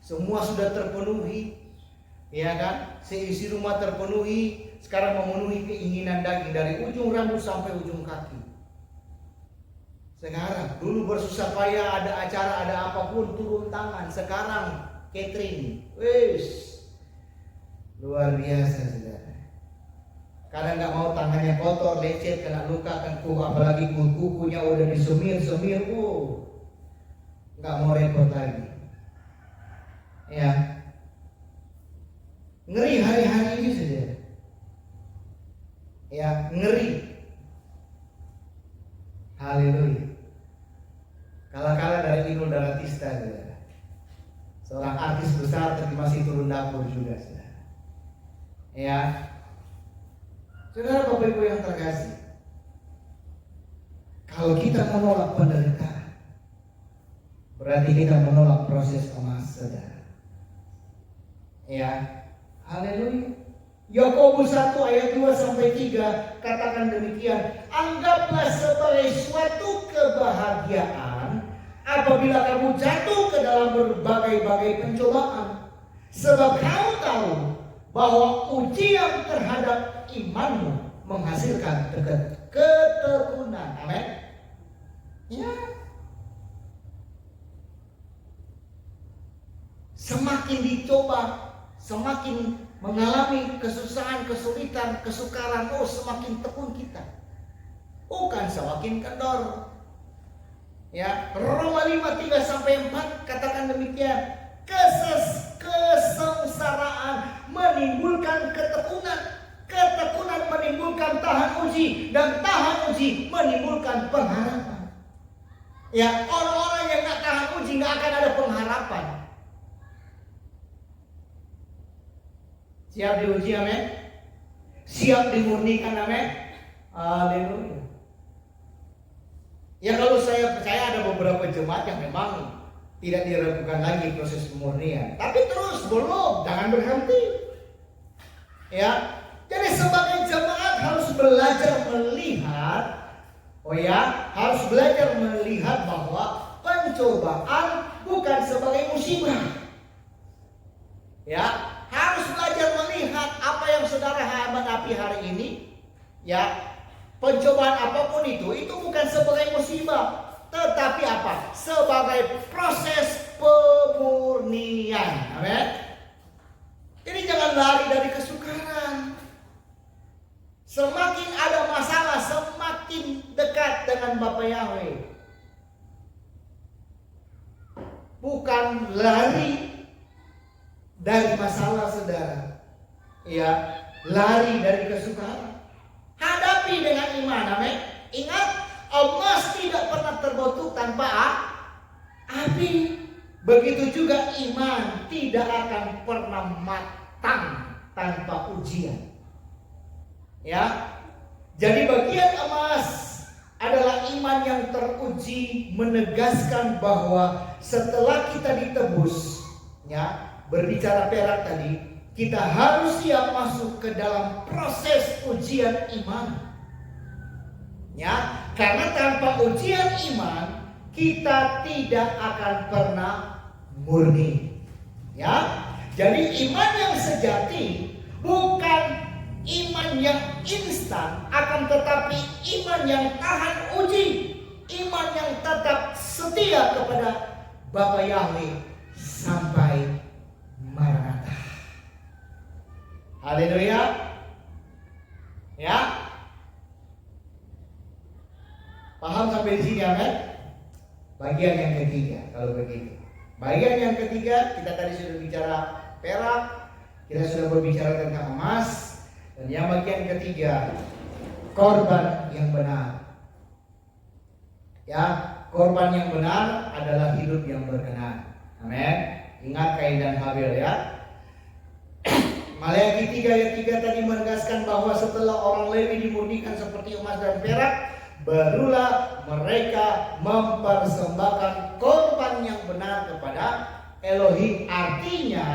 Semua sudah terpenuhi, ya kan? Seisi rumah terpenuhi, sekarang memenuhi keinginan daging dari ujung rambut sampai ujung kaki. Sekarang, dulu bersusah payah, ada acara, ada apapun turun tangan. Sekarang catering, wis luar biasa, saudara. Kadang nggak mau tangannya kotor, lecet, kena luka, kan apalagi kukunya udah disemir-semir, nggak mau repot lagi. Ya, ngeri hari-hari ini, saudara. Ya, ngeri. Haleluya. Kalah-kalah dari Inul Daratista, saudara. Seorang artis besar tapi masih turun dapur juga, saudara. Ya. Saudara Bapak Ibu yang terkasih, kalau kita menolak penderitaan, berarti kita menolak proses emas, saudara. Ya, haleluya. Yakobus 1 ayat 2-3 katakan demikian, anggaplah sebagai suatu kebahagiaan apabila kamu jatuh ke dalam berbagai-bagai pencobaan, sebab kamu tahu bahwa ujian terhadap imanmu menghasilkan ketekunan. Amin. Ya. Semakin dicoba, semakin mengalami kesusahan, kesulitan, kesukaran, semakin tekun kita. Bukan semakin kendor. Ya, Roma 5:3-4 katakan demikian. Kesengsaraan menimbulkan ketekunan, ketekunan menimbulkan tahan uji, dan tahan uji menimbulkan pengharapan. Ya, orang-orang yang nggak tahan uji nggak akan ada pengharapan. Siap diuji, amin. Siap dimurnikan, amin. Haleluya. Ya kalau saya percaya ada beberapa jemaat yang memang tidak diragukan lagi proses pemurnian. Tapi terus belum, jangan berhenti. Ya, jadi sebagai jemaat harus belajar melihat, harus belajar melihat bahwa pencobaan bukan sebagai musibah. Ya, harus belajar melihat apa yang saudara hadapi hari ini. Ya, pencobaan apapun itu bukan sebagai musibah, tetapi apa? Sebagai proses pemurnian. Amin. Jadi jangan lari dari kesukaran. Semakin ada masalah, semakin dekat dengan Bapa Yahweh. Bukan lari dari masalah, saudara. Ya, lari dari kesukaran. Hadapi dengan iman. Amin. Ingat, emas tidak pernah terbentuk tanpa api. Begitu juga iman tidak akan pernah matang tanpa ujian. Ya. Jadi bagian emas adalah iman yang teruji, menegaskan bahwa setelah kita ditebus, ya, berbicara perak tadi, kita harus siap masuk ke dalam proses ujian iman. Ya, karena tanpa ujian iman kita tidak akan pernah murni. Ya, jadi iman yang sejati bukan iman yang instan, akan tetapi iman yang tahan uji, iman yang tetap setia kepada Bapa Yahweh sampai Maranatha. Haleluya. Ya. Paham sampai di sini, amin? Bagian yang ketiga, kalau begitu. Bagian yang ketiga, kita tadi sudah bicara perak, kita sudah berbicara tentang emas, dan yang bagian ketiga, korban yang benar. Ya, korban yang benar adalah hidup yang berkenan. Amin. Ingat Kain dan Habil, ya. Maleakhi 3 ayat 3 tadi menegaskan bahwa setelah orang Lewi dimurnikan seperti emas dan perak, barulah mereka mempersembahkan korban yang benar kepada Elohim. Artinya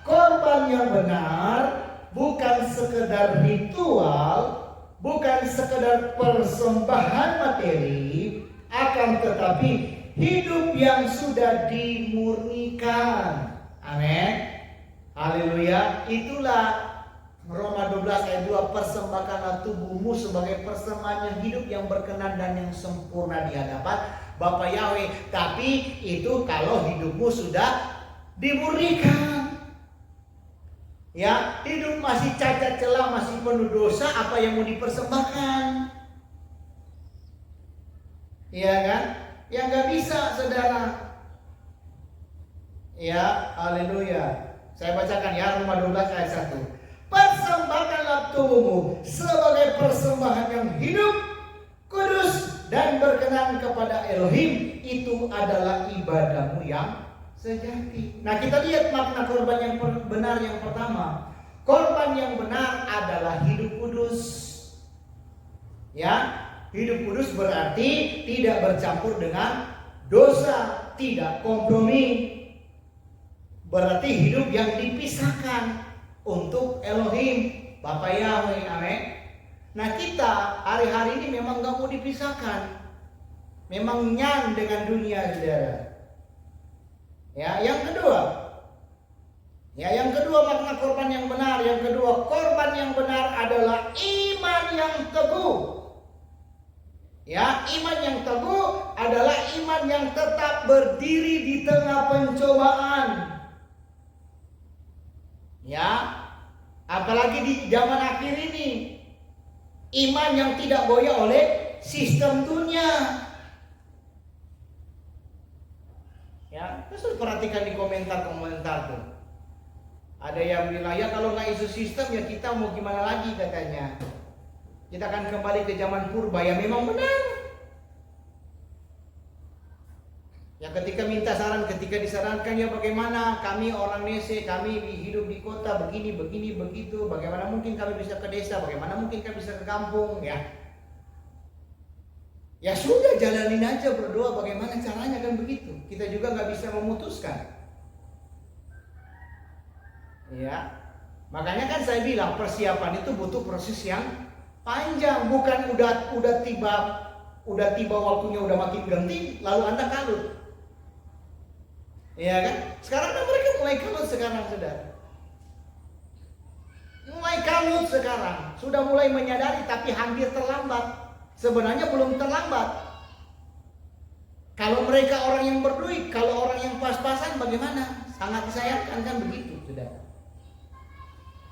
korban yang benar bukan sekedar ritual, bukan sekedar persembahan materi, akan tetapi hidup yang sudah dimurnikan. Amin. Haleluya. Itulah Roma 12 ayat 2, persembahkanlah tubuhmu sebagai persembahan yang hidup, yang berkenan dan yang sempurna di hadapan Bapa Yahweh. Tapi itu kalau hidupmu sudah dimurnikan. Ya, hidup masih cacat celah, masih penuh dosa, apa yang mau dipersembahkan? Iya kan? Ya nggak bisa, saudara. Ya, haleluya. Saya bacakan ya, Roma 12 ayat 1. Persembahkanlah tubuhmu sebagai persembahan yang hidup, kudus, dan berkenan kepada Elohim. Itu adalah ibadahmu yang sejati. Nah, kita lihat makna korban yang benar yang pertama. Korban yang benar adalah hidup kudus. Ya, hidup kudus berarti tidak bercampur dengan dosa, tidak kompromi. Berarti hidup yang dipisahkan untuk Elohim, Bapa Yahweh. Amin. Nah, kita hari-hari ini memang gak mau dipisahkan. Memang nyan dengan dunia, saudara. Ya, yang kedua makna korban yang benar. Yang kedua, korban yang benar adalah iman yang teguh. Ya, iman yang teguh adalah iman yang tetap berdiri di tengah pencobaan. Ya, apalagi di zaman akhir ini, iman yang tidak goyah oleh sistem dunia. Ya, terus perhatikan di komentar-komentar tuh. Ada yang bilang, ya kalau nggak isu sistem ya kita mau gimana lagi katanya. Kita akan kembali ke zaman purba. Ya memang benar. Ya ketika minta saran, ketika disarankan, ya bagaimana kami orang Nese, kami hidup di kota begini, begitu. Bagaimana mungkin kami bisa ke desa, bagaimana mungkin kami bisa ke kampung, ya. Ya sudah, jalanin aja, berdoa bagaimana caranya, kan begitu. Kita juga nggak bisa memutuskan. Ya, makanya kan saya bilang persiapan itu butuh proses yang panjang, bukan udah tiba waktunya, udah makin genting lalu Anda kalut. Ya kan? Sekarang kan mereka mulai kalut sekarang, saudara. Mulai kalut sekarang, sudah mulai menyadari tapi hampir terlambat. Sebenarnya belum terlambat. Kalau mereka orang yang berduit, kalau orang yang pas-pasan bagaimana? Sangat disayangkan, kan begitu, saudara.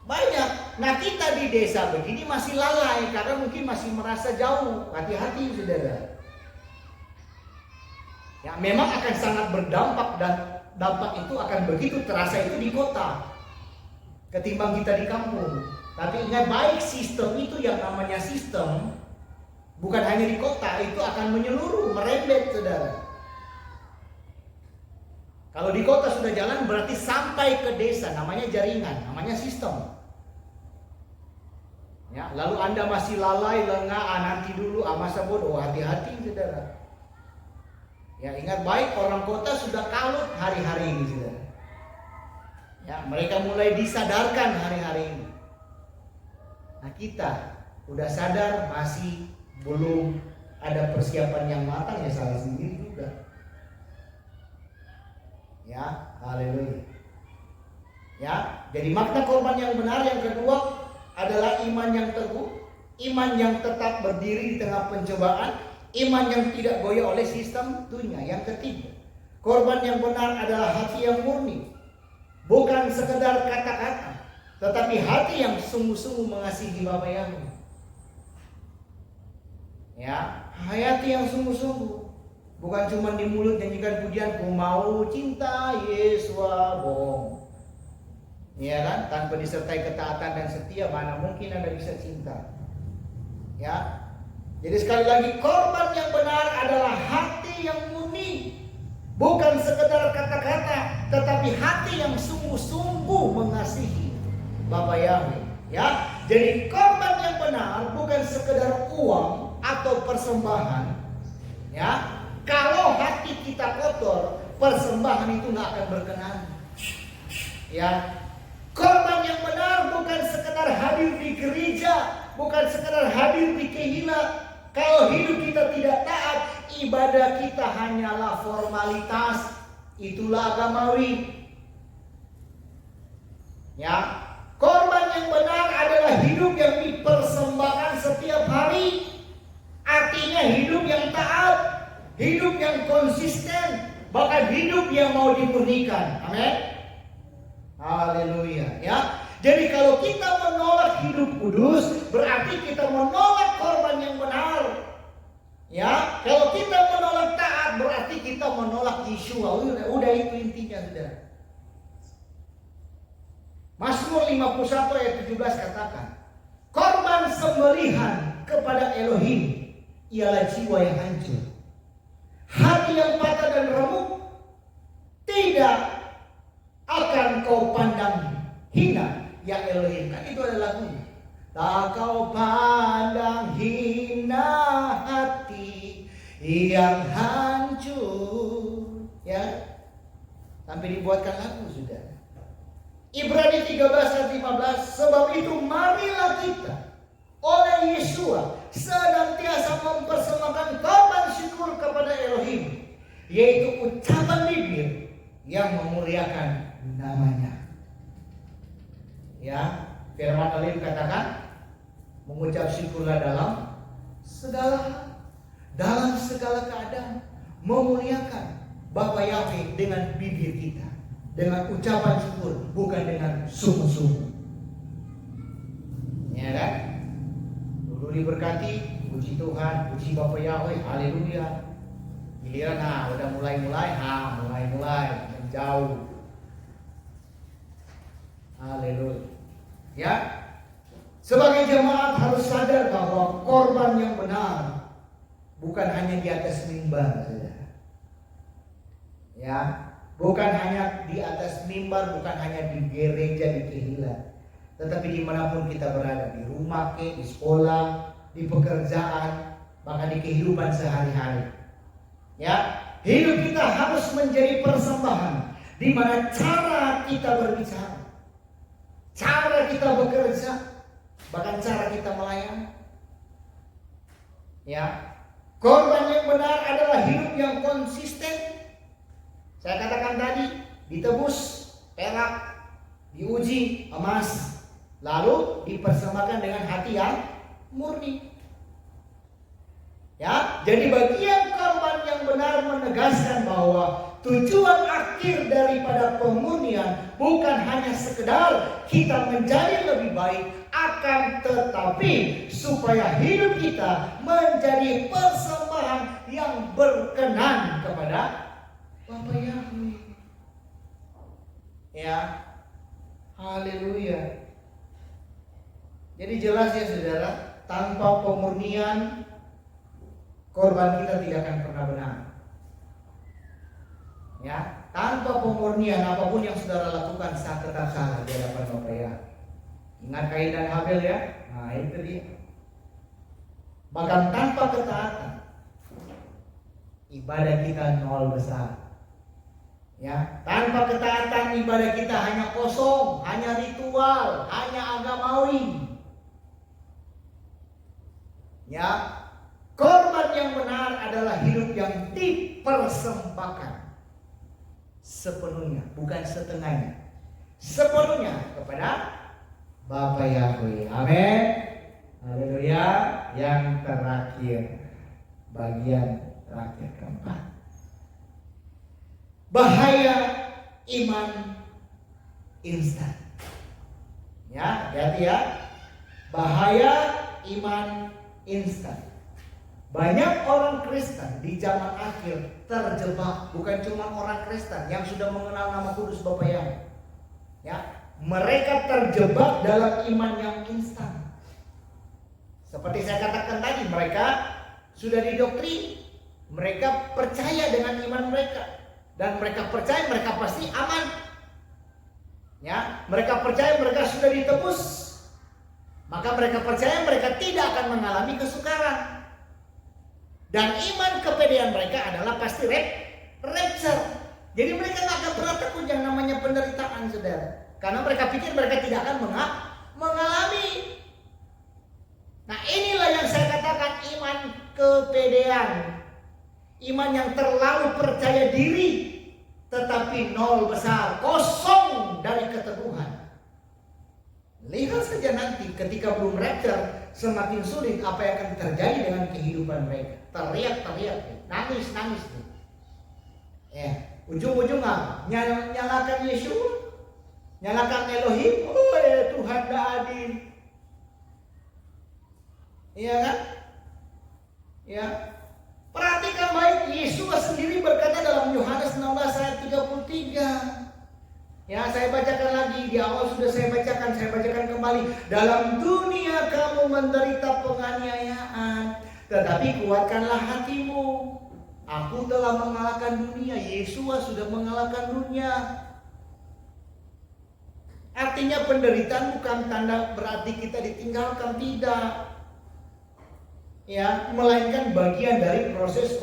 Banyak. Nah, kita di desa begini masih lalai karena mungkin masih merasa jauh. Hati-hati, saudara. Ya, memang akan sangat berdampak, dan dampak itu akan begitu terasa itu di kota ketimbang kita di kampung. Tapi ingat baik, sistem itu yang namanya sistem bukan hanya di kota, itu akan menyeluruh, merembet, saudara. Kalau di kota sudah jalan berarti sampai ke desa, namanya jaringan, namanya sistem. Ya, lalu Anda masih lalai, lengah, nanti dulu, masa bodoh, hati-hati, saudara. Ya, ingat baik, orang kota sudah kalut hari-hari ini, saudara. Ya, mereka mulai disadarkan hari-hari ini. Nah, kita udah sadar masih belum ada persiapan yang matang, ya salah sendiri juga. Ya, haleluya. Ya, jadi makna korban yang benar yang kedua adalah iman yang teguh, iman yang tetap berdiri di tengah pencobaan, iman yang tidak goyah oleh sistem dunia. Yang ketiga, korban yang benar adalah hati yang murni, bukan sekedar kata-kata, tetapi hati yang sungguh-sungguh mengasihi Bapa Yahweh. Ya, hati yang sungguh-sungguh, bukan cuma di mulut nyanyikan pujian, ku mau cinta Yesus bohong. Ya kan, tanpa disertai ketaatan dan setia, mana mungkin Anda bisa cinta. Ya, jadi sekali lagi, korban yang benar adalah hati yang murni, bukan sekedar kata-kata, tetapi hati yang sungguh-sungguh mengasihi Bapa Yahweh. Ya, jadi korban yang benar bukan sekedar uang atau persembahan. Ya, kalau hati kita kotor, persembahan itu nggak akan berkenan. Ya, korban yang benar bukan sekedar hadir di gereja, bukan sekedar hadir di kehilat. Kalau hidup kita tidak taat, ibadah kita hanyalah formalitas. Itulah agamawi. Ya, korban yang benar adalah hidup yang dipersembahkan setiap hari. Artinya hidup yang taat, hidup yang konsisten, bahkan hidup yang mau dimurnikan. Amin. Haleluya. Ya. Jadi kalau kita menolak hidup kudus, berarti kita menolak korban yang benar. Ya, kalau kita menolak taat, berarti kita menolak Yeshua. Udah itu intinya, sudah. Mazmur 51 ayat 17 katakan, korban sembelihan kepada Elohim ialah jiwa yang hancur, hati yang patah dan remuk, tidak akan kau pandang hina, ya Elohim. Kan itu ada lagunya. Tak kau pandang hina hati yang hancur. Ya, sampai dibuatkan lagu, sudah. Ibrani 13 ayat 15, sebab itu marilah kita oleh Yeshua senantiasa mempersembahkan korban syukur kepada Elohim, yaitu ucapan bibir yang memuliakan namanya. Ya, firman Elohim katakan, mengucap syukurlah dalam segala keadaan, memuliakan Bapa Yahweh dengan bibir kita, dengan ucapan syukur, bukan dengan sungguh-sungguh. Ya kan? Dulu diberkati, puji Tuhan, puji Bapa Yahweh, haleluya. Giliran udah mulai jauh. Haleluya. Ya. Sebagai jemaat harus sadar bahwa korban yang benar bukan hanya di atas mimbar saja. Ya, bukan hanya di atas mimbar, bukan hanya di gereja, di kehilat, tetapi dimanapun kita berada, di rumah, di sekolah, di pekerjaan, bahkan di kehidupan sehari-hari. Ya, hidup kita harus menjadi persembahan, di mana cara kita berbicara, cara kita bekerja, bahkan cara kita melayani. Ya, korban yang benar adalah hidup yang konsisten. Saya katakan tadi, ditebus perak, diuji emas, lalu dipersembahkan dengan hati yang murni. Ya, jadi bagian korban yang benar menegaskan bahwa tujuan akhir daripada pemurnian bukan hanya sekedar kita menjadi lebih baik, akan tetapi supaya hidup kita menjadi persembahan yang berkenan kepada Bapa Yahweh. Ya, haleluya. Jadi jelas ya saudara, tanpa pemurnian korban kita tidak akan pernah benar. Ya, tanpa pemurnian apapun yang saudara lakukan tetap salah di hadapan Bapa Yahweh. Ingat Kain dan Habel ya? Nah itu dia. Bahkan tanpa ketaatan, ibadah kita nol besar. Ya, tanpa ketaatan ibadah kita hanya kosong, hanya ritual, hanya agamawi. Ya, korban yang benar adalah hidup yang dipersembahkan sepenuhnya, bukan setengahnya, sepenuhnya kepada Bapa Yahweh. Amin. Haleluya. Yang terakhir, bagian terakhir keempat, bahaya iman instan. Ya, hati-hati ya. Bahaya iman instan. Banyak orang Kristen di zaman akhir terjebak, bukan cuma orang Kristen yang sudah mengenal nama kudus Bapa Yahweh. Ya, mereka terjebak dalam iman yang instan. Seperti saya katakan tadi, mereka sudah didoktrin, mereka percaya dengan iman mereka, dan mereka percaya mereka pasti aman. Ya, mereka percaya mereka sudah ditebus, maka mereka percaya mereka tidak akan mengalami kesukaran. Dan iman kepedean mereka adalah pasti rapture. Jadi mereka tidak akan pernah takut yang namanya penderitaan, saudara. Karena mereka pikir mereka tidak akan mengalami. Nah inilah yang saya katakan iman kepedean. Iman yang terlalu percaya diri, tetapi nol besar, kosong dari keteguhan. Lihat saja nanti ketika belum rapture, semakin sulit apa yang akan terjadi dengan kehidupan mereka. Teriak-teriak, nangis-nangis. Ya, ujung-ujungnya nyalakan Yesus, nyalakan Elohim. Oh ya Tuhan dah adil. Iya kan? Ya. Perhatikan baik, Yesus sendiri berkata dalam Yohanes 16 ayat 33. Ya, saya bacakan lagi, di awal sudah saya bacakan kembali. Dalam dunia kamu menderita penganiayaan, tetapi kuatkanlah hatimu. Aku telah mengalahkan dunia. Yesus sudah mengalahkan dunia. Artinya penderitaan bukan tanda berarti kita ditinggalkan, tidak. Ya, melainkan bagian dari proses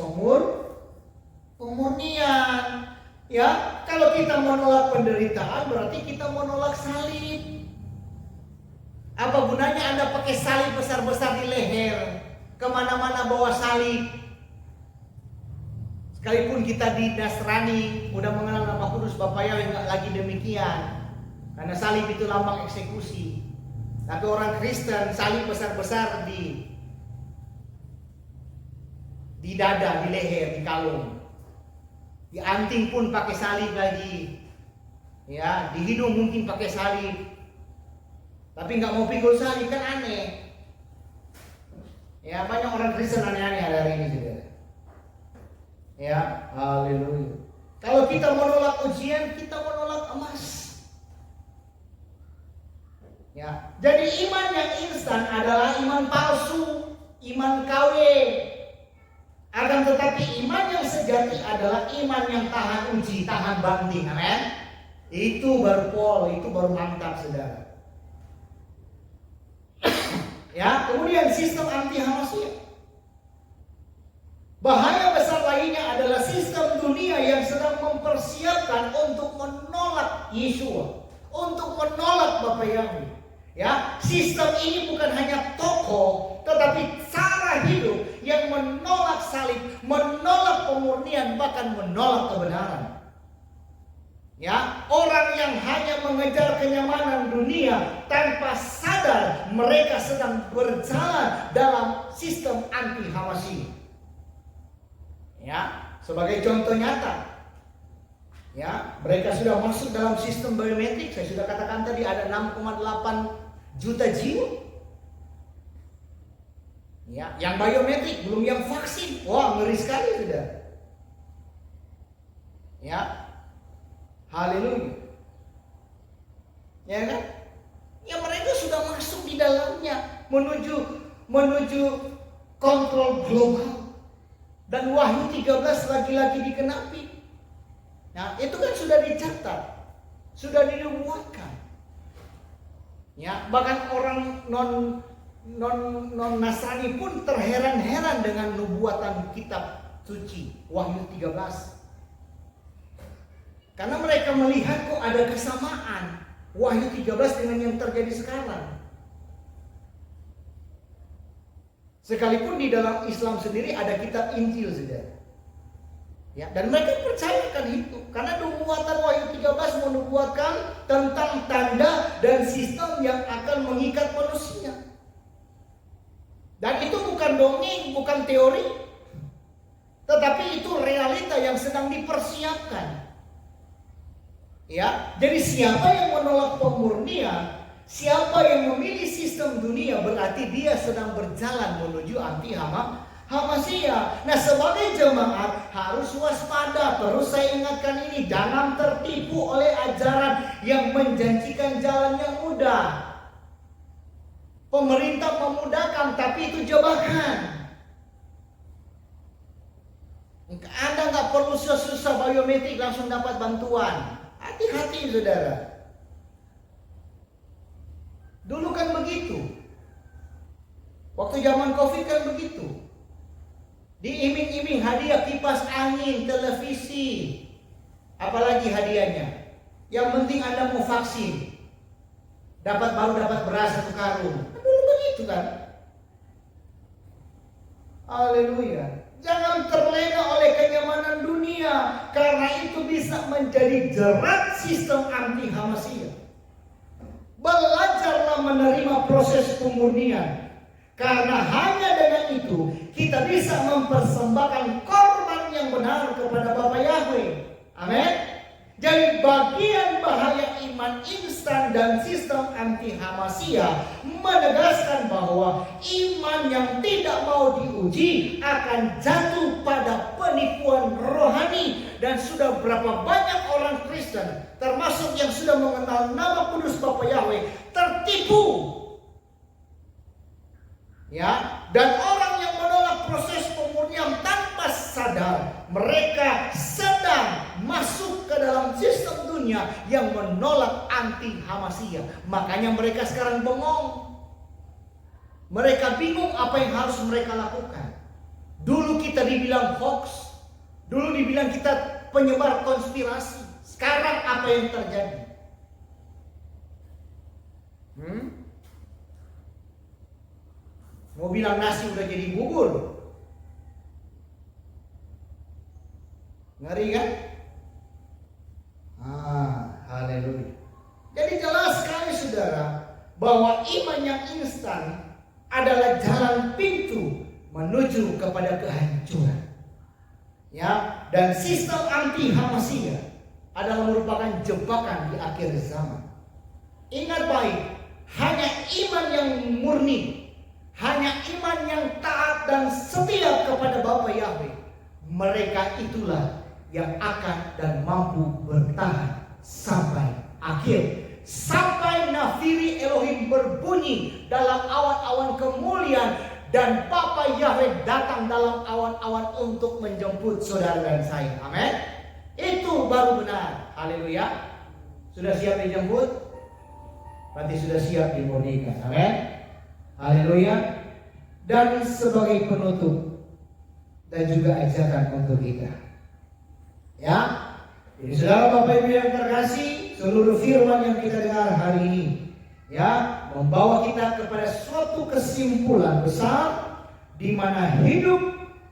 pemurnian. Ya, kalau kita menolak penderitaan berarti kita menolak salib. Apa gunanya Anda pakai salib besar-besar di leher, kemana-mana bawa salib? Sekalipun kita di Nasrani udah mengenal nama kudus Bapa Yahweh, nggak lagi demikian, karena salib itu lambang eksekusi. Tapi orang Kristen salib besar-besar di dada, di leher, di kalung. Di anting pun pakai salib lagi. Ya, di hidung mungkin pakai salib. Tapi nggak mau pikul salib, kan aneh. Ya, banyak orang Kristen aneh-aneh hari ini juga. Ya, haleluya. Kalau kita menolak ujian, kita menolak emas. Ya, jadi iman yang instan adalah iman palsu, iman KW. Akan tetapi iman yang sejati adalah iman yang tahan uji, tahan banting. Amin. Itu baru pol, itu baru mantap, saudara. Ya, kemudian sistem anti hamasiat. Bahaya besar lainnya adalah sistem dunia yang sedang mempersiapkan untuk menolak Yeshua, untuk menolak Bapa Yahweh. Ya, sistem ini bukan hanya tokoh, tetapi cara hidup yang menolak salib, menolak pemurnian, bahkan menolak kebenaran. Ya, orang yang hanya mengejar kenyamanan dunia tanpa sadar mereka sedang berjalan dalam sistem anti Hamasiyah. Ya, sebagai contoh nyata, ya, mereka sudah masuk dalam sistem biometrik. Saya sudah katakan tadi ada 6,8 juta jiwa. Ya, yang biometrik, belum yang vaksin. Wah, ngeri sekali sudah. Ya, haleluya. Ya kan? Ya, mereka sudah masuk di dalamnya menuju kontrol global. Dan Wahyu 13 lagi-lagi dikenapi. Nah, itu kan sudah dicatat, sudah dinubuatkan. Ya, bahkan orang non Nasrani pun terheran-heran dengan nubuatan kitab suci Wahyu 13. Karena mereka melihat kok ada kesamaan Wahyu 13 dengan yang terjadi sekarang. Sekalipun di dalam Islam sendiri ada kitab Injil, saudara. Ya, dan mereka percayakan itu karena nubuatan Wahyu 13 menubuatkan tentang tanda dan sistem yang akan mengikat manusia. Dan itu bukan dongeng, bukan teori, tetapi itu realita yang sedang dipersiapkan. Ya, jadi siapa yang menolak pemurnian, siapa yang memilih sistem dunia, berarti dia sedang berjalan menuju anti Hamasiyah. Nah, sebagai jemaat harus waspada. Terus saya ingatkan ini, jangan tertipu oleh ajaran yang menjanjikan jalan yang mudah. Pemerintah memudahkan, tapi itu jebakan. Anda nggak perlu susah-susah biometrik langsung dapat bantuan. Hati-hati, saudara. Dulu kan begitu. Waktu zaman COVID kan begitu. Diiming-iming hadiah kipas angin, televisi. Apalagi hadiahnya. Yang penting Anda mau vaksin. Baru dapat beras 1 karung. Dulu begitu kan. Haleluya. Jangan terlena oleh kenyamanan dunia. Karena itu bisa menjadi jerat sistem anti Hamasiyah. Belajarlah menerima proses pemurnian. Karena hanya dengan itu kita bisa mempersembahkan korban yang benar kepada Bapa Yahweh. Amin. Jadi bagian bahaya iman instan dan sistem anti Hamasiyah menegaskan bahwa iman yang tidak mau diuji akan jatuh pada penipuan rohani. Dan sudah berapa banyak orang Kristen, termasuk yang sudah mengenal nama kudus Bapa Yahweh, tertipu. Ya, dan orang yang menolak proses pemurnian tanpa sadar, mereka sedang masuk ke dalam sistem dunia yang menolak anti Hamasiyah. Makanya mereka sekarang bengong. Mereka bingung apa yang harus mereka lakukan. Dulu kita dibilang hoax, dulu dibilang kita penyebar konspirasi. Sekarang apa yang terjadi? Mau bilang nasi udah jadi bubur. Ngeri kan? Haleluya. Jadi jelas sekali, saudara, bahwa iman yang instan adalah jalan pintu menuju kepada kehancuran. Ya, dan sistem anti Hamasiyah adalah merupakan jebakan di akhir zaman. Ingat baik, hanya iman yang murni, hanya iman yang taat dan setia kepada Bapa Yahweh, mereka itulah yang akan dan mampu bertahan sampai akhir. Sampai nafiri Elohim berbunyi dalam awan-awan kemuliaan dan Bapa Yahweh datang dalam awan-awan untuk menjemput saudara dan saya. Amin. Itu baru benar. Haleluya. Sudah siap dijemput? Berarti sudah siap dimurnikan. Amin. Haleluya. Dan sebagai penutup dan juga ajakan untuk kita. Ya, jadi saudara Bapak Ibu yang terkasih, seluruh firman yang kita dengar hari ini, ya, membawa kita kepada suatu kesimpulan besar di mana hidup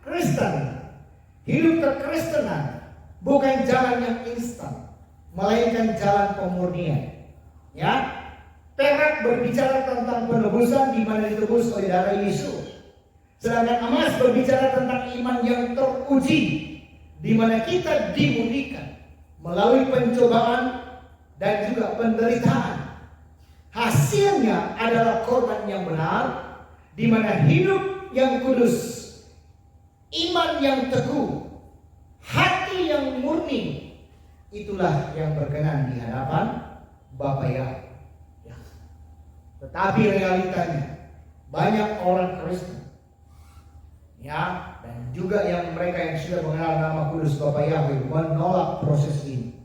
Kristen, hidup kekristenan bukan jalan yang instan, melainkan jalan pemurnian. Ya, perak berbicara tentang penebusan di mana ditebus oleh darah Yesus. Sedangkan emas berbicara tentang iman yang teruji, di mana kita dimurnikan melalui pencobaan dan juga penderitaan. Hasilnya adalah korban yang benar, di mana hidup yang kudus, iman yang teguh, hati yang murni, itulah yang berkenan di hadapan Bapa ya. Tetapi realitanya banyak orang Kristen, ya, dan juga yang mereka yang sudah mengenal nama kudus Bapa Yahweh menolak proses ini.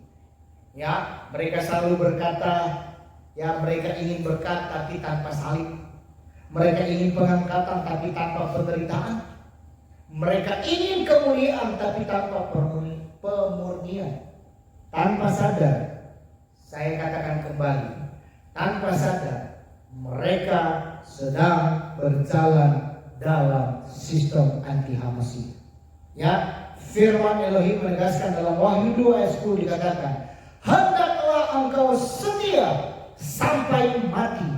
Ya, mereka selalu berkata, ya, mereka ingin berkat tapi tanpa salib. Mereka ingin pengangkatan tapi tanpa penderitaan. Mereka ingin kemuliaan tapi tanpa pemurnian. Tanpa sadar, saya katakan kembali, tanpa sadar mereka sedang berjalan dalam sistem anti-Hamasi. Ya, firman Elohim menegaskan dalam Wahyu 2 ayat 10 dikatakan, hendaklah engkau setia sampai mati,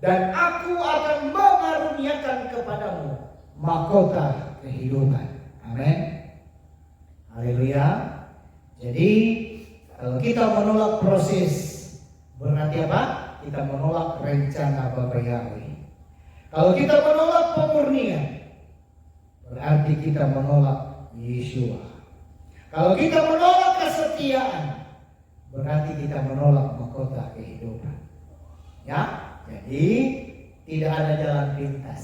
dan aku akan mengaruniakan kepadamu mahkota kehidupan. Amin. Haleluya. Jadi kalau kita menolak proses, berarti apa? Kita menolak rencana Bapa Yahweh. Kalau kita menolak pemurnian, berarti kita menolak Yeshua. Kalau kita menolak kesetiaan, berarti kita menolak mahkota kehidupan. Ya, jadi tidak ada jalan pintas,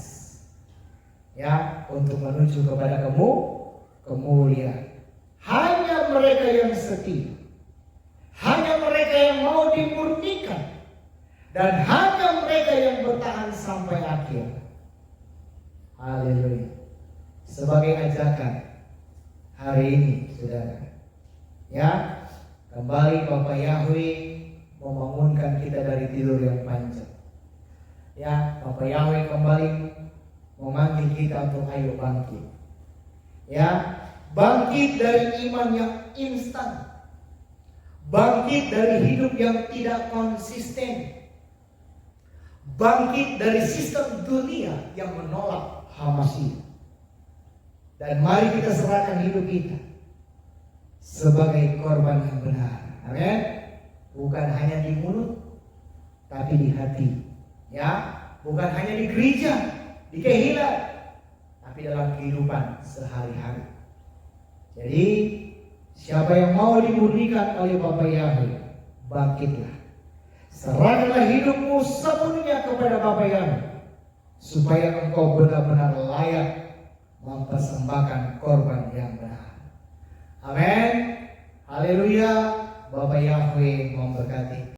ya, untuk menuju kepada kemuliaan. Hanya mereka yang setia, hanya mereka yang mau dimurnikan, dan hanya mereka yang bertahan sampai akhir. Haleluya. Sebagai ajakan hari ini, saudara, ya, kembali Bapa Yahweh membangunkan kita dari tidur yang panjang. Ya, Bapa Yahweh kembali memanggil kita untuk ayo bangkit. Ya, bangkit dari iman yang instan, bangkit dari hidup yang tidak konsisten, bangkit dari sistem dunia yang menolak Hamasi. Dan mari kita serahkan hidup kita sebagai korban yang benar. Amin. Bukan hanya di mulut, tapi di hati. Ya, bukan hanya di gereja, di kehidupan, tapi dalam kehidupan sehari-hari. Jadi siapa yang mau dimurnikan oleh Bapa Yahweh, bangkitlah. Serahkanlah hidupmu sepenuhnya kepada Bapa Yahweh, supaya engkau benar-benar layak mempersembahkan korban yang benar. Amin. Haleluya. Bapa Yahweh memberkati.